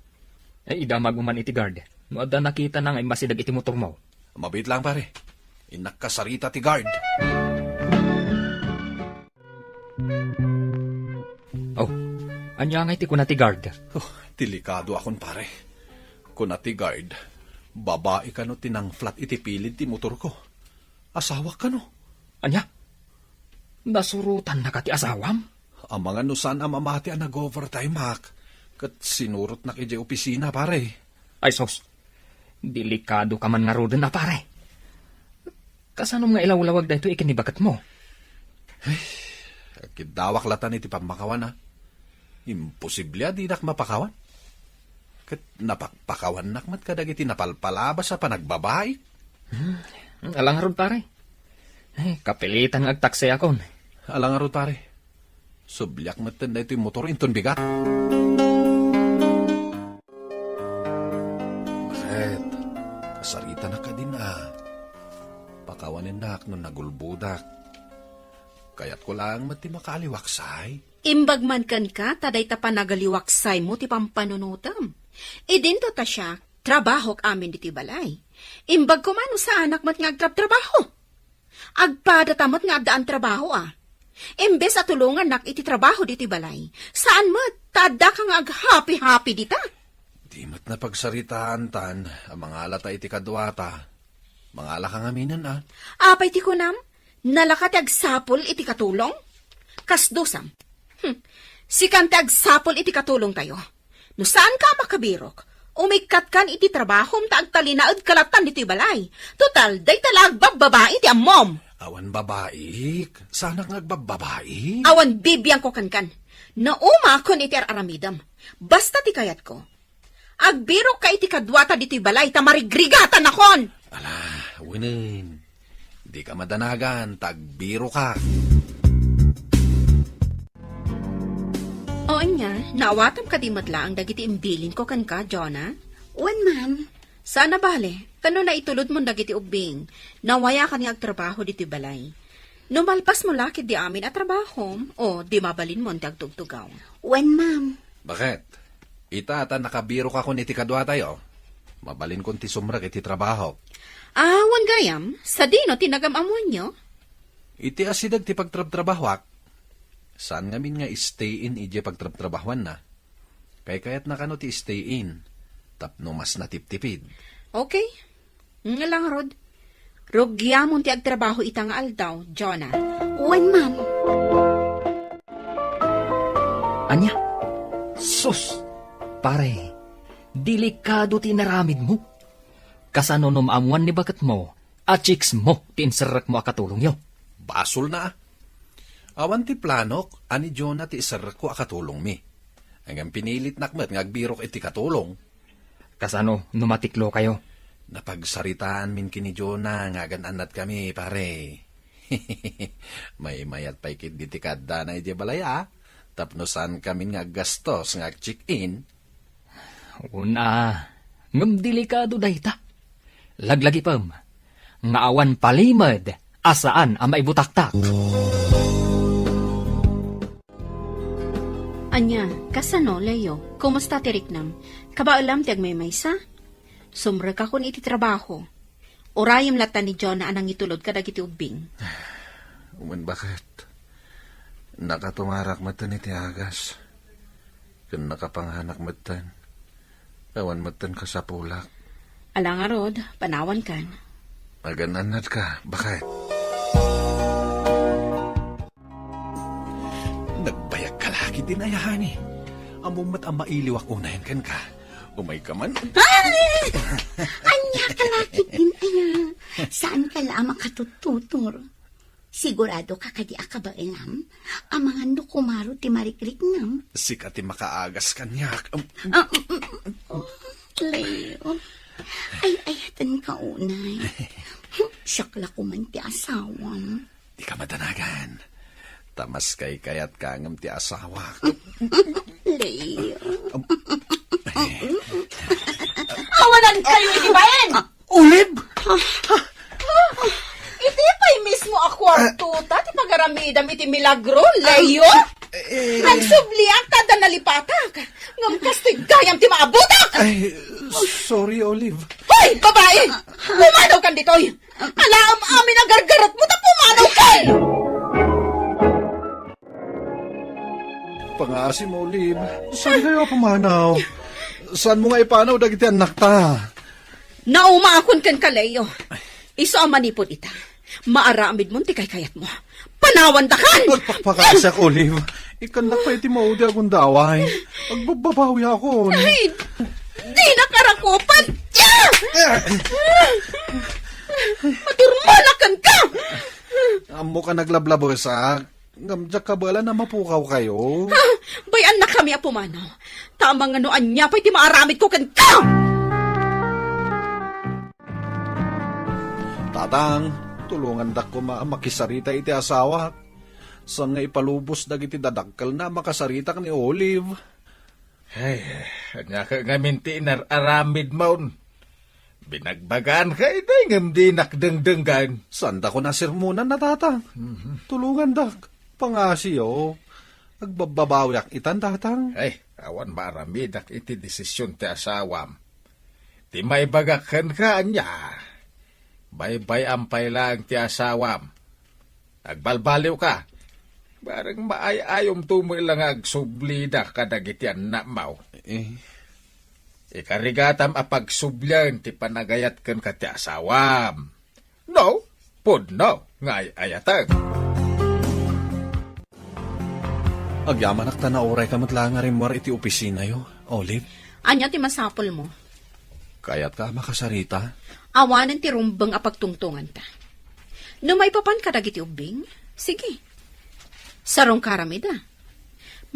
Ay idamag uman iti guard. Nuada nakita na nga masidag iti motor mo. Mabit lang pare. Inakasarita ti guard. Anya nga iti kunati guard. Delikado akon pare. Kunati guard, babae ka no tinang flat iti pilid ti motor ko. Asawa ka no. Anya? Nasurutan na ka ti asawam? Ang mga nusan ang mamati ang nag-overtime hak. Kat sinurot na kaya opisina pare. Ay sos, delikado ka man nga roden na pare. Kasanom nga ilawlawag da ito ikinibagat mo? Kidawak latan iti pamakawan ha. Imposible di nak mapakawan. Kat napakpakawan nakmat kadag iti napalpalaba sa panagbabae. Alang harod pare. Kapilitan agtakse akon. Alang harod pare. Sublyak matan na ito yung motor inton bigat. Bakit? Kasarita na ka din Pakawanin nak nung nagulbudak. Kaya't ko lang mati makaliwaksay. Imbagman kan ka, taday ta pa nagaliwaksay mo ti pampanunutam. Idinto ta siya, trabahok amin di ti balay. Imbag ko man sa anak mat nga agtrab-trabaho. Agpada tamot nga abdaan trabaho Imbes at tulungan nak iti trabaho diti balay. Saan mo? Tada ka nga happy-happy dita. Di mat na pagsaritaan tan, ang mga alata iti kadwata. Mga ala ka nga minan Apay ti kunam, nalakat agsapol iti katulong? Kasdusam. Si kante agsapol iti katulong tayo. No saan ka makabirok? Umikat kan iti trabaho ta agtalinaad kalatan diti balay. Total, day talagbab babae iti ammom. Awan babaik, sana nga agbababaik. Awan bibiyang ko kankan. Nauma kon iti aramidam. Basta ti kayat ko. Agbirok ka iti kadwata diti balay tamarigrigatan akon. Ala, winin. Di ka madanagan, tagbiro ka. O anya, naawatam ka di matlaang dagiti imbilin ko kan ka, Jonah? Wan, ma'am. Sana bale, kano na itulod mo dagiti ubing, nawaya ka ni agtrabaho diti balay. Numalpas mo lakit di amin at trabaho, o di mabalin mo ti agtugtugaw. Wan, ma'am. Bakit? Ita nakabiro ka kun iti kadwa tayo. Mabalin kun ti sumrag iti trabaho. Wan gayam, sa dino tinagam amon nyo? Iti asidag ti pagtrabtrabahwak. Saan nga min nga stay in ije pagtrabtrabahuan na? Kayat na kano ti stay in. Tapno mas natiptipid. Okay. Nga lang, Rod. Rogyamon ti agtrabaho itang aldaw, Jonah. Wan, ma'am. Anya? Sus! Pare, delikado ti naramid mo. Kasano amuan ni bakat mo, at chicks mo, tinsarak mo akatulong yo. Basol na. Awan ti planok, ani Jonah ti isarak ko akatulong mi. Hanggang pinilit nakmet ngagbirok iti katulong. Kasano numatiklo kayo? Napagsaritaan min kini Jonah, ngagananat kami, pare. May mayat pa ikit diti kadda na iti balaya. Tapnosan kami nga gastos nga check-in. Una, ngam delikado dayta. Laglagi pam, nga awan palimad, asaan ang maibutaktak. Anya, kasano, Leo? Kumusta ti Riknam? Kabaalam ti agmaymaysa? Sumra ka kun iti trabaho. Orayam latan ni Jonah anang itulod ka dagiti ubing. Uman bakit? Nakatumarak matan iti agas. Kung nakapanghanak matan, awan matan ka sa pulak. Alang arod, panawan kan. Magananat ka, bakit? Nagbayag ka lagi din ayahan eh. Amumat ang mailiwak unahin kan ka. Umay ka man. Anya ka laki din, aya. Saan ka lang makatututor? Sigurado ka kadi akabaenam, ang mga nukumaro ti marikrik nam. Sikat ti makaagas kanyak. Leo, ay ayatan ka unay. Syakla ko man ti asawam. Di ka madanagan. Tamas kay kayat kangam ti asawa. Leo. Awanan kayo ibayan! Ulib! Iti pa'y mismo ako ang tuta, ti pagaramidam iti milagro, Leo? Nagsubli ang tada nalipatak. Ngam kasto'y gayam ti maabutak! Ay, sorry, Olive. Hoy, babae! Pumanaw kan ditoy! Alaam amin ang gargarot mo, ta pumanaw kan! Pangasim, Olive. Saan kayo pumanaw? Saan mo nga ipanaw dagiti anak ta? Naumaakon kan ka, Leo. Iso ang manipod ita. Maaramid mo, ti kayat mo. Panawandakan! Magpakpakasak, Olive. Ikan na pa iti maudi akong daway. Magbababawi ako. Ay, di nakarakupan! Madurmanakan ka! Amo ka naglablabosak. Ngamdyak ka bala na mapukaw kayo. Bayan na kami apumanaw. Tamang anoan niya pa'y ti maaramid ko kan ka! Tatang, tulungan dak ko makisarita iti asawa. Saan nga ipalubos dagiti dadakkel na makasarita ni Olive. Ay, anya ka ngamin ti inararamid maun. Binagbagaan ka, inay ngam di nakdengdenggan. Sanda ko na sirmunan na tatang. Tulungan dak. Pangasiyo. Agbababawiak itan tatang. Ay, awan maaramidak iti desisyon ti asawam. Ti may bagakan ka anya. Baybay ampay lang ti asawam. Agbalbaliw ka. Barang maayayom tumoy lang agsublida kadagitian na mau. Ikarigatam apagsublan ti panagayat ken kati asawam. No, pod no, ngay ayatan. Agyaman akta na oray kamat lang nga rin mo iti opisina yo, Olive. Anya ti masapol mo. Kaya't ka makasarita. Awanan ti rumbang apagtungtungan ta. No may papan ka dagiti ubing, sige. Sarong karamida.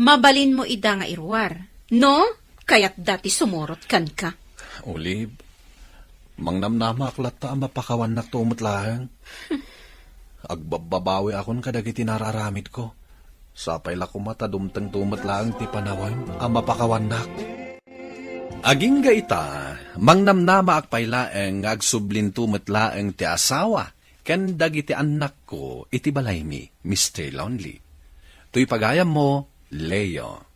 Mabalin mo ida nga irwar. No? Kaya't dati sumurot kan ka. Olive, mangnamnama aklat ta mapakawan na tumot lang. Agbababawi akon kadagiti nararamid ko. Sapay la kumata dumteng tumot lang ti panawan ang mapakawanak. Aging gaita, mangnamnama akpaylaeng agsublin tumot laeng ti asawa ken dagiti anak ko iti balay mi, Mr. Lonely. Tuy pagayam mo, Leo.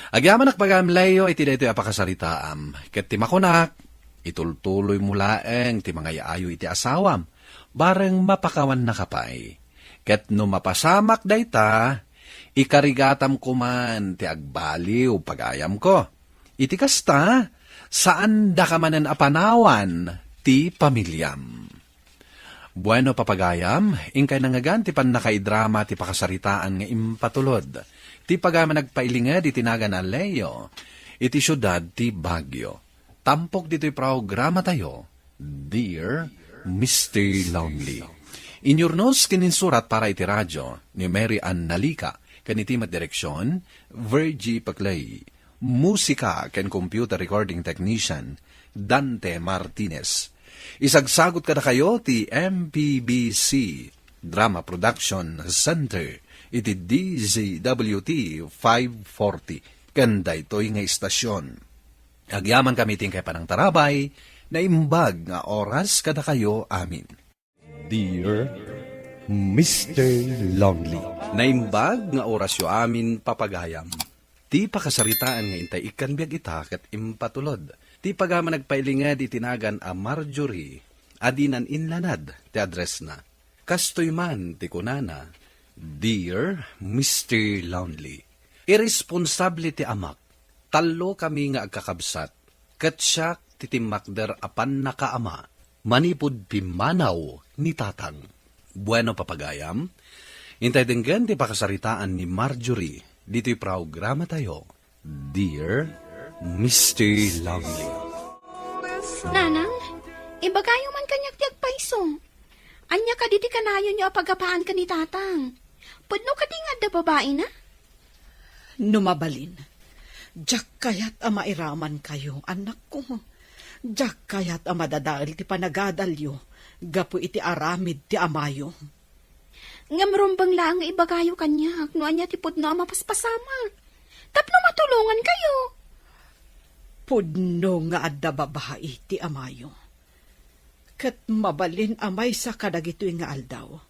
Agyaman akpagam Leo iti daytoy apakasaritaam ket ti makunak itultuloy mo laeng ti mga yaayo iti asawam bareng mapakawan na kapay. Ket no mapasamak dayta, ikarigatam ko man ti agbaliw pagayam ko. Iti kasta, saan da ka manen apanawan ti pamilyam. Bueno papagayam, ingkay nangagan ti panakaidrama ti pakasaritaan nga impatulod. Ti pagama nagpailinged iti naga na Leo, iti syudad ti Baguio. Tampok dito'y programa tayo, Dear Mr. Lonely. Inyurnos kininsurat para iti radyo ni Mary Ann Nalica, kanitimat direksyon, Virgie Paclay. Musika ken computer recording technician, Dante Martinez. Isagsagot kada kayo ti MPBC Drama Production Center, iti DZWT 540, kanda ito'y nga istasyon. Agyaman kami ting kay panang tarabay, na imbag nga oras kada kayo amin. Dear Mr. Lonely. Naimbag nga orasyo amin papagayam. Ti pakasaritaan nga intay ikan biag ita kat impatulod. Ti pagama nagpailingad itinagan a Marjorie, adinan inlanad ti address na. Kastoy man ti kunana, Dear Mr. Lonely. Irresponsable ti amak, talo kami nga agkakabsat, kat siya titimakder apan nakaama, manipod pimanaw ni tatang. Bueno papagayam, intay denggan ti pakasaritaan ni Marjorie, dito'y programa tayo, Dear Mr. Lonely. Nanang, ibagayo man kanyak ti agpaiso. Anya ka diti kanayon nyo apagapaan ka ni tatang. Pudno ka di nga da babae na? Numabalin. Diyak kayat mairaman kayo, anak ko. Diyak kayat madadal ti panagadalyo, gapu iti aramid ti amayo. Ngamrumbang lang nga ibagayo kanyak, no anya ti pudno mapaspasama. Tapno matulungan kayo. Pudno nga adda babae ti amayo. Kat mabalin amay sa kadagitoy nga aldaw.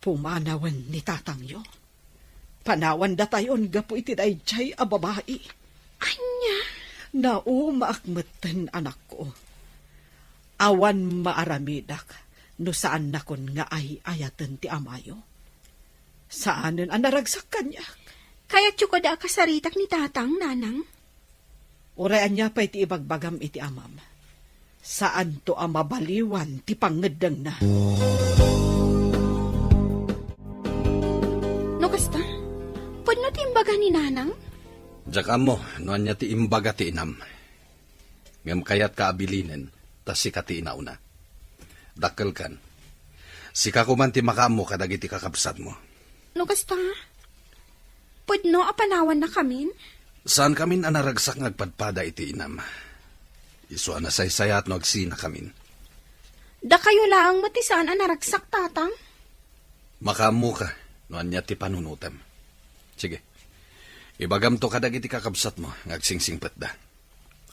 Pumanawan ni tatangyo. Panawan datayon gapu iti dayjay a babae. Anya? Naumaakmeten anak ko. Awan maaramidak no saan nakon nga ay ayaten ti amayo. Saanen ang naragsak kanyak? Kaya tiyuko da kasaritak ni tatang, nanang? Urayan niya pa iti ibagbagam iti amam. Saan to ang mabaliwan ti pangedeng na? No kasta? Pwede ti imbaga ni nanang? Diyak mo, noan niya ti imbaga ti inam. Ngam kayat kaabilinen, tas sika ti inauna. Dakkel kan. Sika ko man ti makamo kadagiti kakabsat mo. No kasta? Pwede no apanawan na kamin? Saan kamin anaragsak ngagpadpada iti inam? Isu na saysayat no agsina kamin. Da kayo laang matisaan ang naragsak, tatang? Makamo ka, noan niya ti panunutem. Sige, ibagam to kadagiti kakabsat mo, ngagsingsingpet da.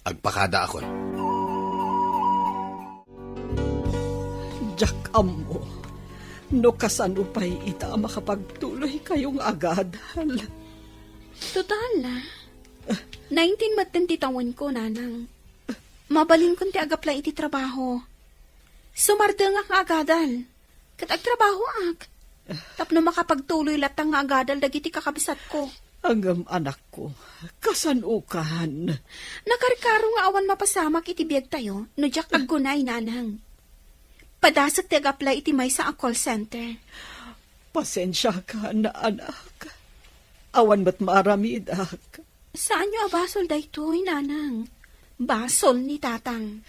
Agpakada akon. Jack amo, no kasanupay ita makapagtuloy kayong agad. Total na. 19 matentitawan ko, nanang. Mabalin kong ti agapla iti trabaho. Sumarda nga kaagadal. Kat agtrabaho ak. Tapno makapagtuloy latang nga agadal dagiti kakabsat ko. Angam anak ko, kasanukan. Nakarkaro nga awan mapasamak iti biyag tayo, no jak aggunay nanang. Padasat ti ag-apply iti may sa call center. Pasensya ka na anak. Awan ba't maaramidak? Saan nyo abasol daytoy, nanang? Basol ni tatang.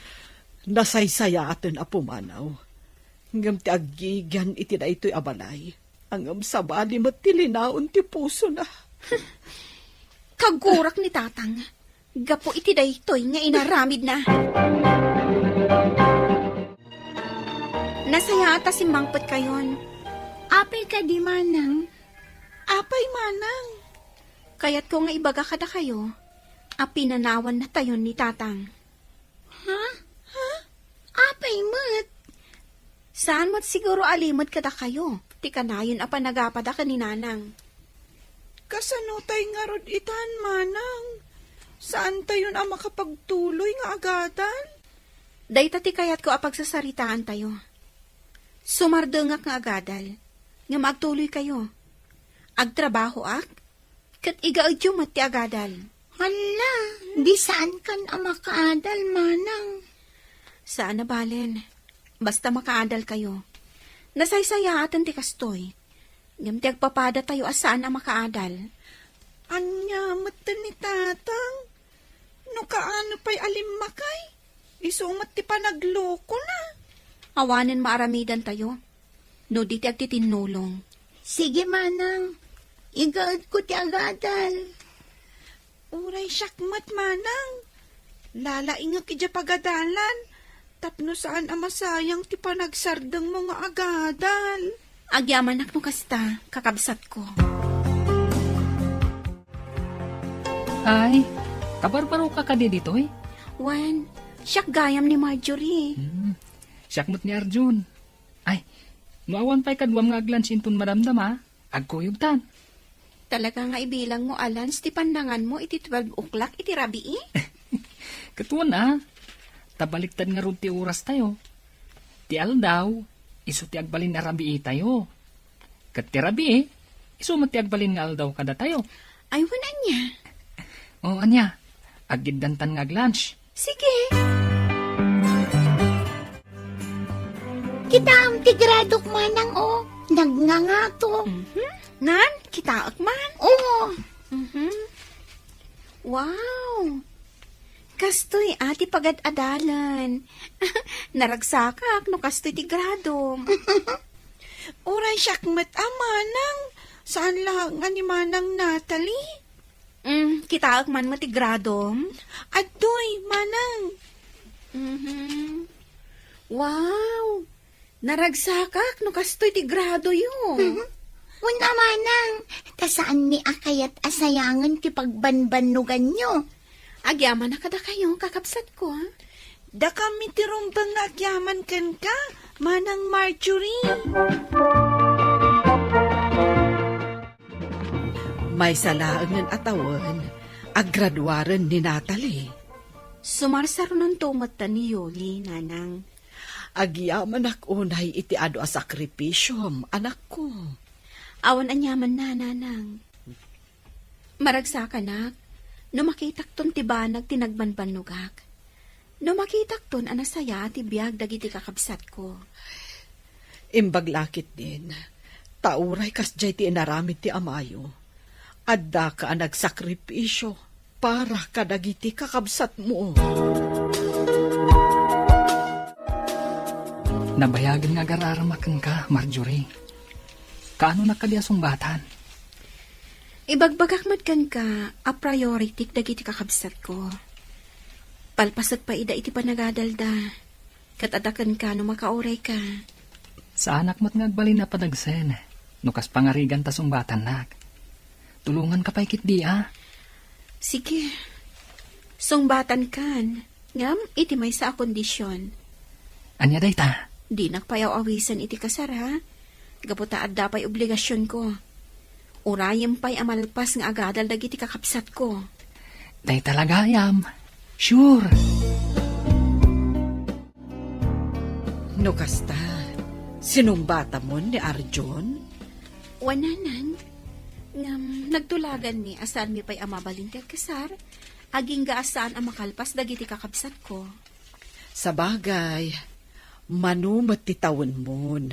Nasaysayaten a pumanaw. Ngam ti aggigyan iti na ito'y abalay. Angam sabali matilinaon ti puso na. Kagurak ni tatang. Gapo iti daytoy nga inaramid na. Nasaya ata si Mangpet kayon. Apay ka di manang. Apay manang. Kaya't ko nga ibaga kada kayo, apinanawan na tayon ni tatang. Ha? Apay mo't. Saan mo't siguro alimod kada kayo? Ti kanayon apa nagapada ka ni nanang. Kasanutay nga rod itan, manang. Saan tayo na makapagtuloy nga agadan? Dayta ti kayat ko apagsasaritaan tayo. Sumardengak nga agadal, nga magtuloy kayo. Agtrabaho ak, kat igaadyo mat ti agadal. Hala, di saan kan makaadal, manang? Saan na balen? Basta makaadal kayo. Nasaysayatan ti kastoy. Ngam ti agpapada tayo asaan ang makaadal. Anya, mata ni tatang. No kaano pa'y alimmakay? Isumat ti panagloko na. Awanin maaramidan tayo. No di ti agtitinulong. Sige, manang. Igaad ko ti agadal. Uray syakmat, manang. Lalaing nga kidya pagadalan. Tapno saan amasayang ti panagsardang mga agadal. Agyamanak no kasta, kakabsat ko. Ay, kabarbaro ka kadi dito eh. Wen, siyak gayam ni Marjorie. Siyakmot ni Arjun. Ay, nuawan pa'y kadwam nga aglans intun madamdam ha. Agkuyog tan. Talaga nga ibilang mo, Alans, ti pandangan mo iti 12 o'clock iti rabi eh. Katuan ah. Tabaliktad nga ron ti oras tayo. Ti aldaw, iso ti agbalin na rabi tayo. Kat ti rabi iso mo ti agbalin nga aldaw kada tayo. Ay, wanan niya. O, anya, agiddantan nga aglans. Sige. Kita ang tigradok manang o. Nagngangato. Nan, kita akman. Oo. Wow. Kastoy ati pagad-adalan. Naragsakak no kastoy ti gradom. Uray syakmat manang. Saan lang nga ni manang Natalie? Kita akman mo ti gradom. Adoy, manang. Wow. Naragsakak no kastoy ti grado yun. Una manang. Tasaan ni akayat asayangan ti pagbanbanugan nyo. Agyaman na kada kayo, kakapsat ko, ha? Da kami ti rumbang nga agyaman kan ka, manang Marjorie. May salaangan atawan, aggraduaran ni Natalie. Sumarsaro ng tumata ni Yoli, nanang. Agyaman ak unay iti ado a sakripisyom, anak ko. Awan anyaman na, nanang. Maragsakan, nak. No makitak ton ti banag tinagbanbanugak. No makitak ton anasaya ti biyag dagiti kakabsat ko. Imbaglakit din. Tauray kas jay ti inaramid ti amayo. Adda ka nagsakripisyo para kadagiti kakabsat mo. Nabayagan nga gararamakan ka, Marjorie. Kaano nakaliasong batan? Ibagbagak madkan ka, a priority dagiti kakabsat ko. Palpasat pa ida iti panagadalda. Katadakan ka no makauray ka. Sa anak mo't ngagbalin na padagsen. Nukas pangarigan ta sumbatan nak. Tulungan ka pa ikit di Sige. Sungbatan kan. Ngam, iti may sa kondisyon. Anya day ta? Di nakpayaw awisan iti kasara. Gaputa adda pa'y obligasyon ko. Urayem pa'y amalpas nga agadal dagiti kakapsat ko. Day talaga, Yam. Sure. No kasta, sinong bata mo ni Arjun? Wananan, nagtulagan mi asan mi pa'y amabalin kag kasar, aging gaasaan ang makalpas dagiti kakabsat ko. Sa bagay, manumat ti tawon mon.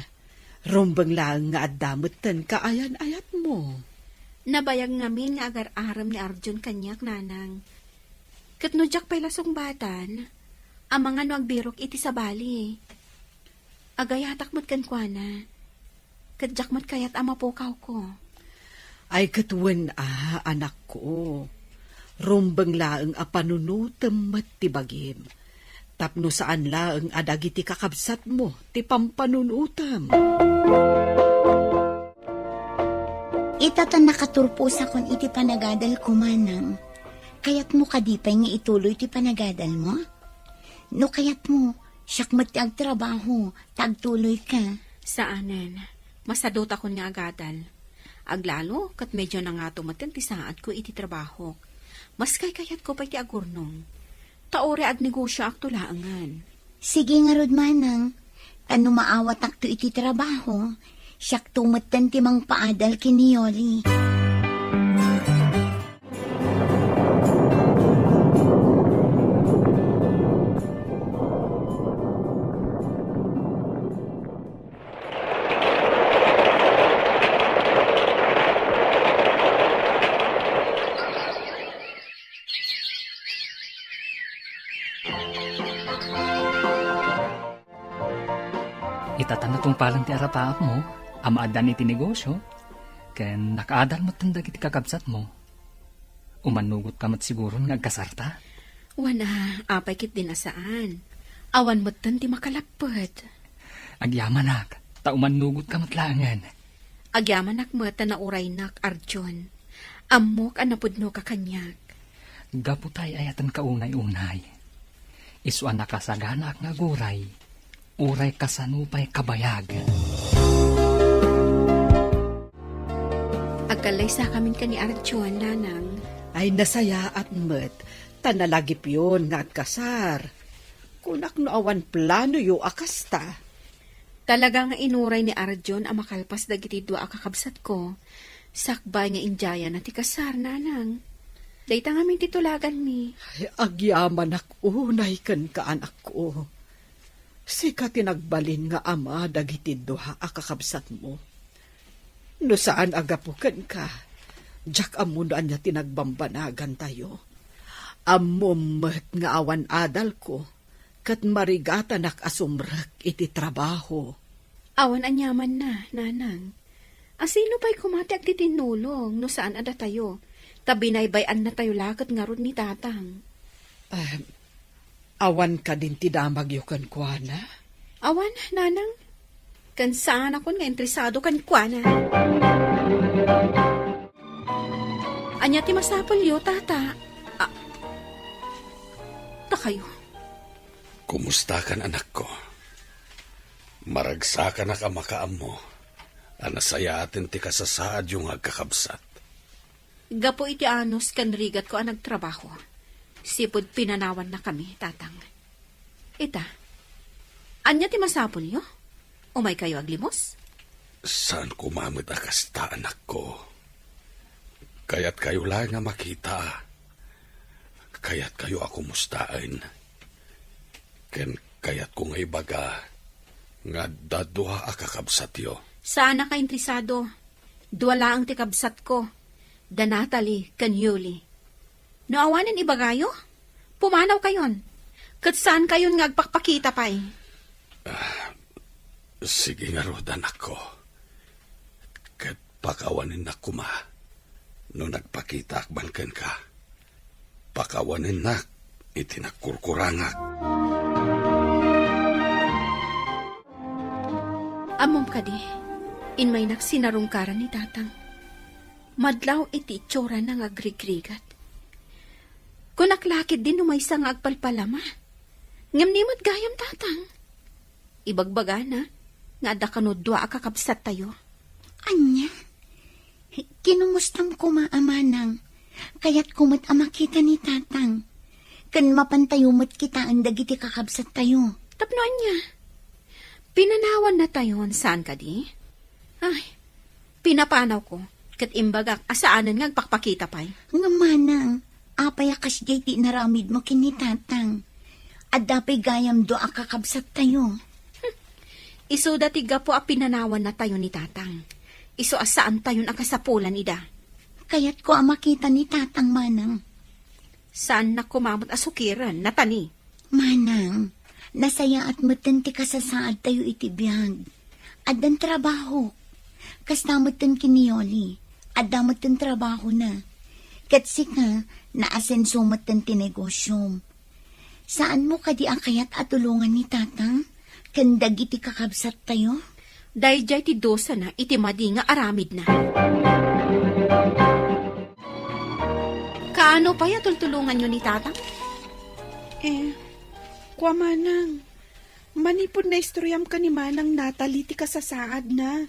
Rumbang lang nga addamutan kaayan-ayat mo. Nabayag ngamin nga agar-aram ni Arjun kanyak nanang. Katnodyak pa'y lasong batan, ang mga no agbirok iti sa bali. Agayatak mo't kankwana, kadyak mo't kayat amapukaw ko. Ay katwan anak ko. Rumbang laang a panunutem mat ti bagim. Tapno saan laang adagiti kakabsat mo ti pampanunutam. Itata nakaturpo sa kon iti panagadal ko manang. Kayat mo kadipay nga ituloy ti panagadal mo? No kayat mo, siyak mat ti agtrabaho, tagtuloy ka. Saanen, masadot ako nga agadal. Aglalo, kat medyo na nga tumatin ti saat ko iti trabaho. Mas kayat ko pa iti agurnong. Taore ag negosyo ak tulaangan. Sige nga rod manang, ano maawat akto iti trabaho, siyak tumatan ti mang paadal kiniyoli. Itatan na tong palang ti arapaap mo, amaadan iti negosyo, ken nakaadal mo tandag iti kakabsat mo. Umanugot ka mat siguro nga agkasarta. Wana, apay kit din asaan. Awan mo't tan ti makalapot. Agyamanak, ta umanugot ka mat langan. Agyamanak mo't na uray nak, Arjun. Amok anapudno ka kanyak. Gaputay ayatan ka unay-unay. Isuan nakasaganak nga guray. Uray kasanupay kabayag. Agkalay sa kamin ka ni Arjun, nanang. Ay nasaya at met, tanalagip yun nga at kasar. Kunak no awan plano yu akasta. Talaga nga inuray ni Arjun ang makalpas dagiti dua akakabsat ko. Sakbay nga injaya na ti kasar, nanang. Dayta nga min titulagan mi. Ay, agyaman ak unay kan ka anak ko. Sika tinagbalin nga ama dagiti duha akakabsat mo. No saan agapukan ka, jak amunan niya tinagbambanagan tayo. Amumet nga awan adal ko, kat marigata asumrak iti trabaho. Awan anyaman na, nanang. Asino pa'y kumati ag titinulong no saan ada tayo? Tabinaybayan na tayo lakat nga ron ni tatang. Awan ka din tidamag yukan kwa na? Awan, nanang. Kansaan ako nga interesado kan kwa na. Anya ti masapol yo, tata. Ta kayo. Kumusta kan anak ko? Maragsa ka na kamakaam mo. Anasaya atin ti kasasaad yung agkakabsat. Gapo iti anos kan rigat ko ang nagtrabaho. Sipod pinanawan na kami, tatang. Ita, anya ti masapol nyo? Umay kayo aglimos? Saan kumamit akasta, anak ko? Kaya't kayo lang nga makita. Kaya't kayo ako mustain. Ken kaya't ko nga ibaga nga daduha akakabsat yo. Sana ka interesado. Duwala ang tikabsat ko. Danatali, Kanyuli. No awanin ibagayo? Pumanaw kayon. Kat saan kayon nga agpakpakita pa'y? Sige nga rod, anak ko. Kat pakawanin na kuma. No nagpakita akbalkan ka. Pakawanin na itinagkurkurangak. Amom ka di. Inmay naksinarungkaran ni tatang. Madlaw iti itsura ng agrigrigat. Kunaklakit din umay sang agpalpalama. Ngamnimot gayam tatang. Ibagbaga na, nga da kanudwa akakabsat tayo. Anya? Kinumustam ko maamanang, kaya't kumot amakita ni tatang. Kan mapantayumot kita ang dagiti kakabsat tayo. Tapnoan niya. Pinanawan na tayo, saan ka di? Ay, Pinapanaw ko, kat imbagak asaanan nga agpakpakita pa'y. Nga manang, apay akas jay ti naramid mo kinitatang. At dapay gayam do akakabsat tayo. Iso dati gapo a pinanawan na tayo ni tatang. Iso asaan tayo nakasapulan ida. Kaya't ko ang makita ni tatang manang. Saan na kumamot asukiran, natani? Manang, nasaya at matan ti kasasaad tayo iti biyag. At dan trabaho. Kas damatan kiniyoli. At damatan trabaho na. Katsi ka, naasenso matan ti negosyo. Saan mo kadi ang kayat at tulungan ni tatang? Kandag iti kakabsat tayo? Dahil jay ti dosa na, iti madi nga aramid na. Kaano pa ya tultulungan nyo ni tatang? Kwa manang, manipod na istoryam ka ni manang Natalie ti kasasaad na.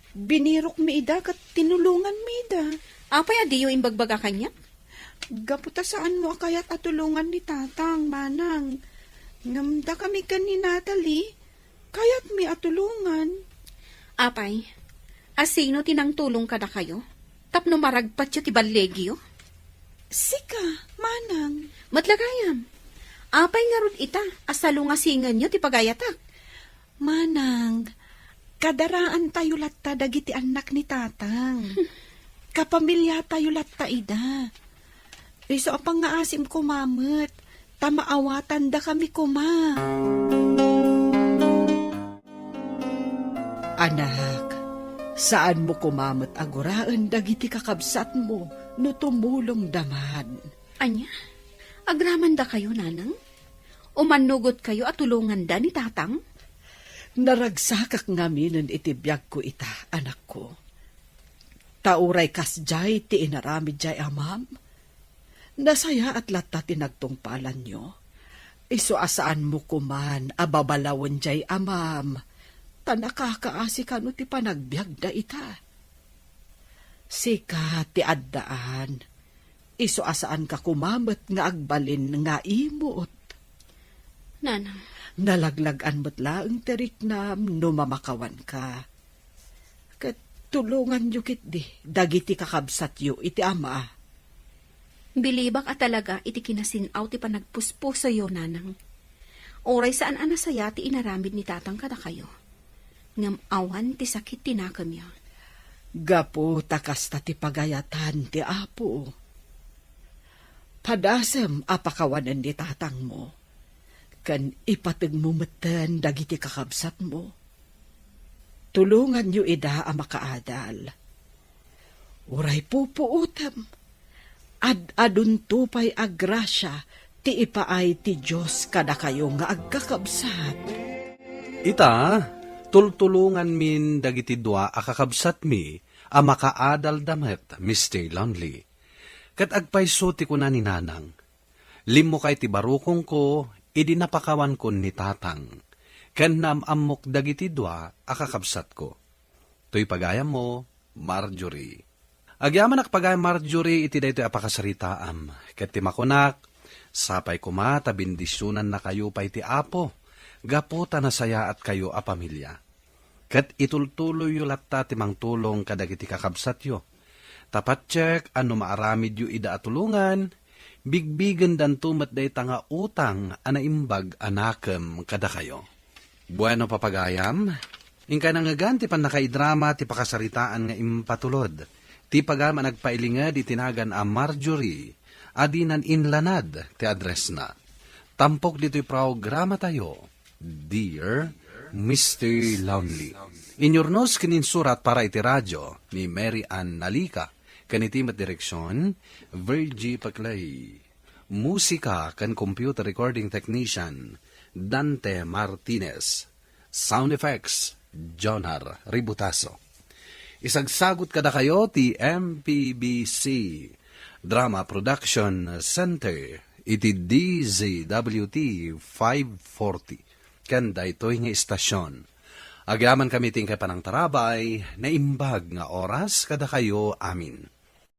Binirok mi ida kat tinulungan mi ida. Apay adiyo imbagbaga kanya? Gaputa saan mo kayat at tulungan ni tatang, manang. Ngamda kami kan ni Natalie, kaya't mi atulungan. Apay, asino tinang tulong kada kayo? Tapno maragpat yo ti balegyo? Sika, manang. Matlagayam. Apay nga rod ita, asalungasingan nyo ti pagayatak. Manang, kadaraan tayo latta dagiti anak ni tatang. Kapamilya tayo latta ida. Iso apang nga asim kumamot. Tamaawatan da kami kuma. Anak, saan mo kumamot aguraan dagiti kakabsat mo no tumulong damad? Anya, agraman da kayo, nanang? Umanugot kayo at tulungan da ni tatang? Naragsakak ngamin itibiyag ko ita, anak ko. Tauray kas jay ti inaramid jay amam. Nasaya at lata tinagtungpalan nyo. Iso asaan mo kuman, ababalawan jay amam. Tanakakaasi ka no ti panagbiag da ita. Sika ti addaan. Iso asaan ka kumamat nga agbalin nga imot. Nanang. Nalaglagan mo't laang teriknam no mamakawan ka. Kat tulungan nyo kit di, dagiti kakabsat yu iti ama. Bilibak at talaga iti kinasinaw ti panagpuspo sa iyo, nanang. Oray saan anasaya ti inaramid ni tatang kada kayo. Ngam awan ti sakit tinakam yo. Gapo takas ta ti pagayatan ti apo. Padasem apakawanan ni tatang mo. Kan ipatag mo matan dagiti kakabsat mo. Tulungan yu ida ang makaadal. Uray pupuutam. Ad-adun tupay agrasya, ti ipaay ti Diyos kada kayo nga agkakabsat. Ita, tultulungan min dagiti dua akakabsat mi, a makaadal damet, Mr. Lonely. Kat agpaysuti ko na ni nanang. Limo kay ti barukong ko, idi napakawan ko ni tatang. Ken namamok dagiti dua akakabsat ko. To'y pagayam mo, Marjorie. Agyaman akpagay Marjorie iti daytoy apakasaritaam. Ket ti makunak, sapay kumata bindisyonan na kayo pay ti apo. Gaputa na saya at kayo a pamilya. Ket itultuloy yu latta ti mangtulong kadagiti kakabsat yo. Tapat check ano maaramid yu ida atulungan, bigbigan dan tumat day tanga utang anaimbag anakem kada kayo. Bueno papagayam, ingka nangagan ti pan nakaidrama ti pakasaritaan nga impatulod. Ti pagama nagpailingad itinagan a Marjorie, adinan inlanad ti address na. Tampok dito'y programa tayo, Dear Mr. Lonely. Inyornos kininsurat para iti radyo ni Mary Ann Nalika, kanitimat direksyon, Virgie Paclay. Musika kan computer recording technician, Dante Martinez. Sound effects, Jonar Ributaso. Isagsagot kada kayo ti MPBC Drama Production Center iti DZWT 540 kanda ito'y nga istasyon. Agyaman kami tingkay panang tarabay na imbag nga oras kada kayo amin.